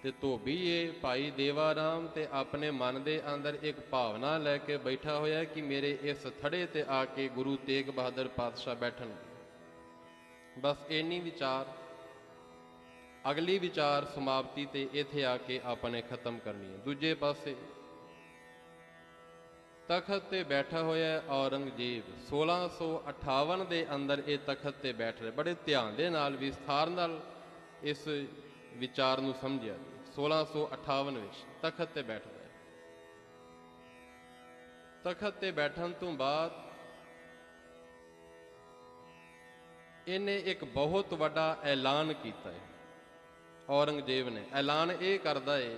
ਤੇ ਧੋਬੀ ਇਹ ਭਾਈ ਦੇਵਾ ਰਾਮ ਤੇ ਆਪਣੇ ਮਨ ਦੇ ਅੰਦਰ ਇੱਕ ਭਾਵਨਾ ਲੈ ਕੇ ਬੈਠਾ ਹੋਇਆ ਕਿ ਮੇਰੇ ਇਸ ਥੜੇ ਤੇ ਆ ਕੇ ਗੁਰੂ ਤੇਗ ਬਹਾਦਰ ਪਾਤਸ਼ਾਹ ਬੈਠਣ। ਬਸ ਇੰਨੀ ਵਿਚਾਰ, ਅਗਲੀ ਵਿਚਾਰ ਸਮਾਪਤੀ ਤੇ ਇੱਥੇ ਆ ਕੇ ਆਪਣੇ ਖਤਮ ਕਰਨੀ ਹੈ। ਦੂਜੇ ਪਾਸੇ ਤਖਤ ਤੇ ਬੈਠਾ ਹੋਇਆ ਔਰੰਗਜ਼ੇਬ 1658 ਦੇ ਅੰਦਰ ਇਹ ਤਖਤ ਤੇ ਬੈਠ ਰਿਹਾ। ਬੜੇ ਧਿਆਨ ਦੇ ਨਾਲ, ਵਿਸਥਾਰ ਨਾਲ ਇਸ ਵਿਚਾਰ ਨੂੰ ਸਮਝਿਆ। 1658 ਵਿੱਚ ਤਖਤ ਤੇ ਬੈਠਦਾ ਹੈ। ਤਖਤ ਤੇ ਬੈਠਣ ਤੋਂ ਬਾਅਦ ਇਹਨੇ ਇੱਕ ਬਹੁਤ ਵੱਡਾ ਐਲਾਨ ਕੀਤਾ ਹੈ। ਔਰੰਗਜ਼ੇਬ ਨੇ ਐਲਾਨ ਇਹ ਕਰਦਾ ਹੈ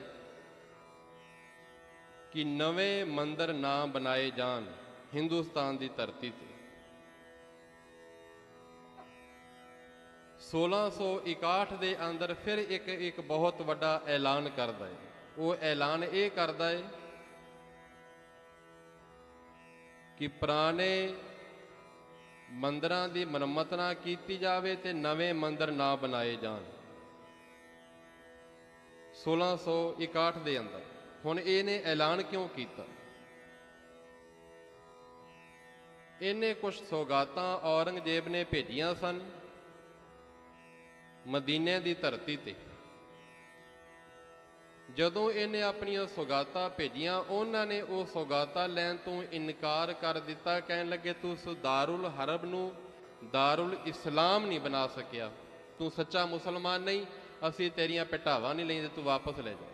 ਕਿ ਨਵੇਂ ਮੰਦਰ ਨਾ ਬਣਾਏ ਜਾਣ ਹਿੰਦੁਸਤਾਨ ਦੀ ਧਰਤੀ ਤੇ। 1661 ਦੇ ਅੰਦਰ ਫਿਰ ਇੱਕ ਬਹੁਤ ਵੱਡਾ ਐਲਾਨ ਕਰਦਾ ਹੈ। ਉਹ ਐਲਾਨ ਇਹ ਕਰਦਾ ਹੈ ਕਿ ਪੁਰਾਣੇ ਮੰਦਰਾਂ ਦੀ ਮੁਰੰਮਤ ਨਾ ਕੀਤੀ ਜਾਵੇ ਤੇ ਨਵੇਂ ਮੰਦਰ ਨਾ ਬਣਾਏ ਜਾਣ। 1661 ਦੇ ਅੰਦਰ। ਹੁਣ ਇਹਨੇ ਐਲਾਨ ਕਿਉਂ ਕੀਤਾ? ਇਹਨੇ ਕੁਝ ਸੌਗਾਤਾਂ ਔਰੰਗਜ਼ੇਬ ਨੇ ਭੇਜੀਆਂ ਸਨ ਮਦੀਨੇ ਦੀ ਧਰਤੀ ਤੇ। ਜਦੋਂ ਇਹਨੇ ਆਪਣੀਆਂ ਸੌਗਾਤਾਂ ਭੇਜੀਆਂ, ਉਹਨਾਂ ਨੇ ਉਹ ਸੌਗਾਤਾਂ ਲੈਣ ਤੋਂ ਇਨਕਾਰ ਕਰ ਦਿੱਤਾ। ਕਹਿਣ ਲੱਗੇ ਤੂੰ ਦਾਰੁਲ ਹਰਬ ਨੂੰ ਦਾਰੁਲ ਇਸਲਾਮ ਨਹੀਂ ਬਣਾ ਸਕਿਆ, ਤੂੰ ਸੱਚਾ ਮੁਸਲਮਾਨ ਨਹੀਂ, ਅਸੀਂ ਤੇਰੀਆਂ ਪਿਟਾਵਾਂ ਨਹੀਂ ਲੈਂਦੇ, ਤੂੰ ਵਾਪਸ ਲੈ ਜਾ।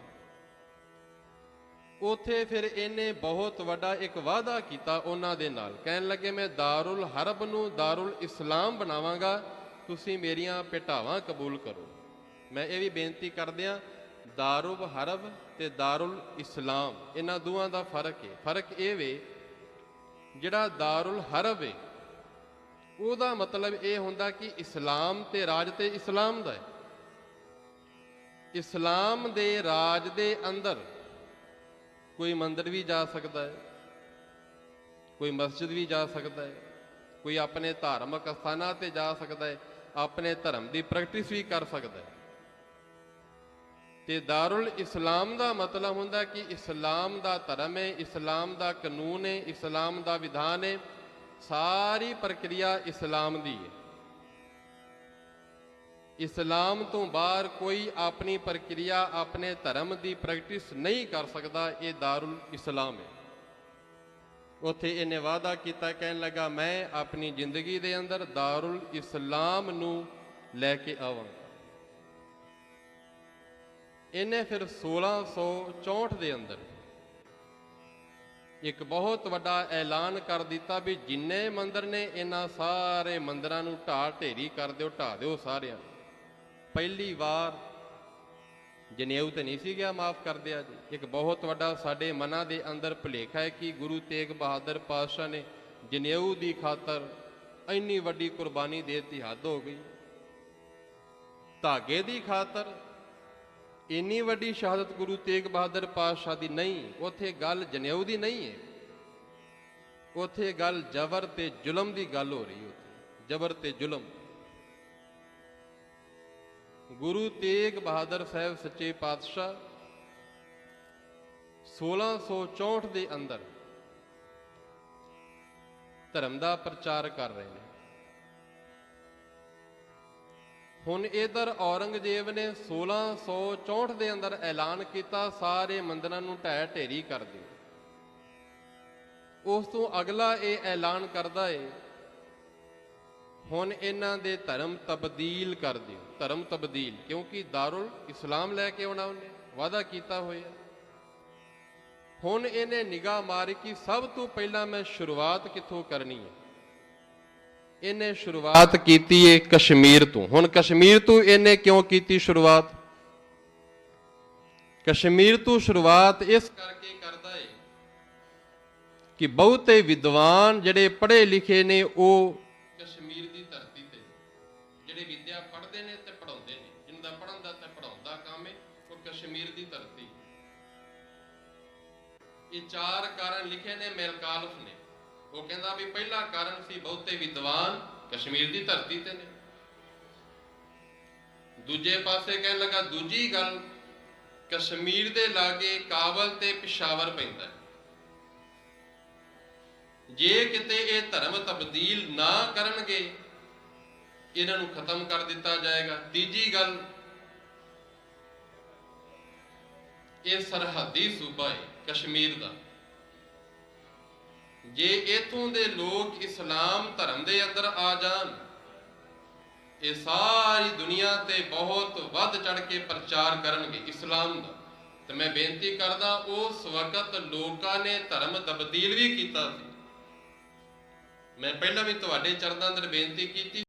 ਉੱਥੇ ਫਿਰ ਇਹਨੇ ਬਹੁਤ ਵੱਡਾ ਇੱਕ ਵਾਅਦਾ ਕੀਤਾ ਉਹਨਾਂ ਦੇ ਨਾਲ। ਕਹਿਣ ਲੱਗੇ ਮੈਂ ਦਾਰੁਲ ਹਰਬ ਨੂੰ ਦਾਰੁਲ ਇਸਲਾਮ ਬਣਾਵਾਂਗਾ, ਤੁਸੀਂ ਮੇਰੀਆਂ ਪਿਟਾਵਾਂ ਕਬੂਲ ਕਰੋ। ਮੈਂ ਇਹ ਵੀ ਬੇਨਤੀ ਕਰਦਿਆਂ, ਦਾਰੁਲ ਹਰਬ ਤੇ ਦਾਰੁਲ ਇਸਲਾਮ, ਇਹਨਾਂ ਦੋਵਾਂ ਦਾ ਫਰਕ ਹੈ। ਫਰਕ ਇਹ ਵੇ, ਜਿਹੜਾ ਦਾਰੁਲ ਹਰਬ ਹੈ ਉਹਦਾ ਮਤਲਬ ਇਹ ਹੁੰਦਾ ਕਿ ਇਸਲਾਮ ਤੇ ਰਾਜ ਤੇ ਇਸਲਾਮ ਦਾ ਹੈ। ਇਸਲਾਮ ਦੇ ਰਾਜ ਦੇ ਅੰਦਰ ਕੋਈ ਮੰਦਰ ਵੀ ਜਾ ਸਕਦਾ ਹੈ, ਕੋਈ ਮਸਜਿਦ ਵੀ ਜਾ ਸਕਦਾ ਹੈ, ਕੋਈ ਆਪਣੇ ਧਾਰਮਿਕ ਸਥਾਨਾਂ ਤੇ ਜਾ ਸਕਦਾ ਹੈ, ਆਪਣੇ ਧਰਮ ਦੀ ਪ੍ਰੈਕਟਿਸ ਵੀ ਕਰ ਸਕਦਾ ਹੈ। ਤੇ ਦਾਰੁਲ ਇਸਲਾਮ ਦਾ ਮਤਲਬ ਹੁੰਦਾ ਕਿ ਇਸਲਾਮ ਦਾ ਧਰਮ ਹੈ, ਇਸਲਾਮ ਦਾ ਕਾਨੂੰਨ ਹੈ, ਇਸਲਾਮ ਦਾ ਵਿਧਾਨ ਹੈ, ਸਾਰੀ ਪ੍ਰਕਿਰਿਆ ਇਸਲਾਮ ਦੀ ਹੈ। ਇਸਲਾਮ ਤੋਂ ਬਾਹਰ ਕੋਈ ਆਪਣੀ ਪ੍ਰਕਿਰਿਆ, ਆਪਣੇ ਧਰਮ ਦੀ ਪ੍ਰੈਕਟਿਸ ਨਹੀਂ ਕਰ ਸਕਦਾ। ਇਹ ਦਾਰੁਲ ਇਸਲਾਮ ਹੈ। ਉੱਥੇ ਇਹਨੇ ਵਾਅਦਾ ਕੀਤਾ, ਕਹਿਣ ਲੱਗਾ ਮੈਂ ਆਪਣੀ ਜ਼ਿੰਦਗੀ ਦੇ ਅੰਦਰ ਦਾਰੁਲ ਇਸਲਾਮ ਨੂੰ ਲੈ ਕੇ ਆਵਾਂਗਾ। ਇਹਨੇ ਫਿਰ 1664 ਦੇ ਅੰਦਰ ਇੱਕ ਬਹੁਤ ਵੱਡਾ ਐਲਾਨ ਕਰ ਦਿੱਤਾ ਵੀ ਜਿੰਨੇ ਮੰਦਰ ਨੇ ਇਹਨਾਂ ਸਾਰੇ ਮੰਦਰਾਂ ਨੂੰ ਢਾਹ ਢੇਰੀ ਕਰ ਦਿਓ, ਢਾਹ ਦਿਓ ਸਾਰਿਆਂ। ਪਹਿਲੀ ਵਾਰ ਜਨੇਊ ਤੇ ਨਹੀਂ ਸੀ ਗਿਆ, ਮਾਫ ਕਰ ਦਿਆ ਜੀ। ਇੱਕ ਬਹੁਤ ਵੱਡਾ ਸਾਡੇ ਮਨਾਂ ਦੇ ਅੰਦਰ ਭੁਲੇਖਾ ਹੈ ਕਿ ਗੁਰੂ ਤੇਗ ਬਹਾਦਰ ਪਾਤਸ਼ਾਹ ਨੇ ਜਨੇਊ ਦੀ ਖਾਤਰ ਇੰਨੀ ਵੱਡੀ ਕੁਰਬਾਨੀ ਦੇ ਦਿੱਤੀ, ਹੱਦ ਹੋ ਗਈ। ਧਾਗੇ ਦੀ ਖਾਤਰ ਇੰਨੀ ਵੱਡੀ ਸ਼ਹਾਦਤ ਗੁਰੂ ਤੇਗ ਬਹਾਦਰ ਪਾਤਸ਼ਾਹ ਦੀ ਨਹੀਂ। ਉੱਥੇ ਗੱਲ ਜਨੇਊ ਦੀ ਨਹੀਂ ਹੈ, ਉੱਥੇ ਗੱਲ ਜ਼ਬਰ ਤੇ ਜ਼ੁਲਮ ਦੀ ਗੱਲ ਹੋ ਰਹੀ। ਉੱਥੇ ਜ਼ਬਰ ਤੇ ਜ਼ੁਲਮ। ਗੁਰੂ ਤੇਗ ਬਹਾਦਰ ਸਾਹਿਬ ਸੱਚੇ ਪਾਤਸ਼ਾਹ 1664 ਦੇ ਅੰਦਰ ਧਰਮ ਦਾ ਪ੍ਰਚਾਰ ਕਰ ਰਹੇ ਨੇ। ਹੁਣ ਇਧਰ ਔਰੰਗਜ਼ੇਬ ਨੇ 1664 ਦੇ ਅੰਦਰ ਐਲਾਨ ਕੀਤਾ ਸਾਰੇ ਮੰਦਰਾਂ ਨੂੰ ਢਹਿ ਢੇਰੀ ਕਰ ਦਿਓ। ਉਸ ਤੋਂ ਅਗਲਾ ਇਹ ਐਲਾਨ ਕਰਦਾ ਏ ਹੁਣ ਇਹਨਾਂ ਦੇ ਧਰਮ ਤਬਦੀਲ ਕਰ ਦਿਓ। ਧਰਮ ਤਬਦੀਲ, ਕਿਉਂਕਿ ਦਾਰੁਲ ਇਸਲਾਮ ਲੈ ਕੇ ਆਉਣਾ ਉਹਨੇ ਵਾਅਦਾ ਕੀਤਾ ਹੋਇਆ। ਹੁਣ ਇਹਨੇ ਨਿਗਾਹ ਮਾਰੀ ਕਿ ਸਭ ਤੋਂ ਪਹਿਲਾਂ ਮੈਂ ਸ਼ੁਰੂਆਤ ਕਿੱਥੋਂ ਕਰਨੀ ਹੈ। ਇਹਨੇ ਸ਼ੁਰੂਆਤ ਕੀਤੀ ਹੈ ਕਸ਼ਮੀਰ ਤੋਂ। ਹੁਣ ਕਸ਼ਮੀਰ ਤੋਂ ਇਹਨੇ ਕਿਉਂ ਕੀਤੀ ਸ਼ੁਰੂਆਤ? ਕਸ਼ਮੀਰ ਤੋਂ ਸ਼ੁਰੂਆਤ ਇਸ ਕਰਕੇ ਕਰਦਾ ਹੈ ਕਿ ਬਹੁਤੇ ਵਿਦਵਾਨ ਜਿਹੜੇ ਪੜ੍ਹੇ ਲਿਖੇ ਨੇ ਉਹ ਕਸ਼ਮੀਰ ਦੀ ਧਰਤੀ ਤੇ ਜਿਹੜੇ ਵਿਦਿਆ ਪੜ੍ਹਦੇ ਨੇ ਤੇ ਪੜ੍ਹਾਉਂਦੇ ਨੇ, ਜਿਨ੍ਹਾਂ ਦਾ ਪੜ੍ਹਨ ਦਾ ਤੇ ਪੜ੍ਹਾਉਣ ਦਾ ਕੰਮ ਹੈ, ਉਹ ਕਸ਼ਮੀਰ ਦੀ ਧਰਤੀ। ਇਹ 4 ਕਾਰਨ ਲਿਖੇ ਨੇ ਮੈਲਕਾਲਫ ਨੇ। ਉਹ ਕਹਿੰਦਾ ਵੀ ਪਹਿਲਾ ਕਾਰਨ ਸੀ ਬਹੁਤੇ ਵਿਦਵਾਨ ਕਸ਼ਮੀਰ ਦੀ ਧਰਤੀ ਤੇ ਨੇ। ਦੂਜੇ ਪਾਸੇ ਕਹਿਣ ਲੱਗਾ ਦੂਜੀ ਗੱਲ, ਕਸ਼ਮੀਰ ਦੇ ਲਾਗੇ ਕਾਬਲ ਤੇ ਪਿਸ਼ਾਵਰ ਪੈਂਦਾ ਹੈ। ਜੇ ਕਿਤੇ ਇਹ ਧਰਮ ਤਬਦੀਲ ਨਾ ਕਰਨਗੇ, ਇਹਨਾਂ ਨੂੰ ਖਤਮ ਕਰ ਦਿੱਤਾ ਜਾਏਗਾ। ਤੀਜੀ ਗੱਲ, ਇਹ ਸਰਹੱਦੀ ਸੂਬਾ ਹੈ ਕਸ਼ਮੀਰ ਦਾ। ਜੇ ਇਥੋਂ ਦੇ ਲੋਕ ਇਸਲਾਮ ਧਰਮ ਦੇ ਅੰਦਰ ਆ ਜਾਣ, ਇਹ ਸਾਰੀ ਦੁਨੀਆ ਤੇ ਬਹੁਤ ਵੱਧ ਚੜ ਕੇ ਪ੍ਰਚਾਰ ਕਰਨਗੇ ਇਸਲਾਮ ਦਾ। ਤੇ ਮੈਂ ਬੇਨਤੀ ਕਰਦਾ, ਉਸ ਵਕਤ ਲੋਕਾਂ ਨੇ ਧਰਮ ਤਬਦੀਲ ਵੀ ਕੀਤਾ ਸੀ। ਮੈਂ ਪਹਿਲਾਂ ਵੀ ਤੁਹਾਡੇ ਚਰਨਾਂ ਅੰਦਰ ਬੇਨਤੀ ਕੀਤੀ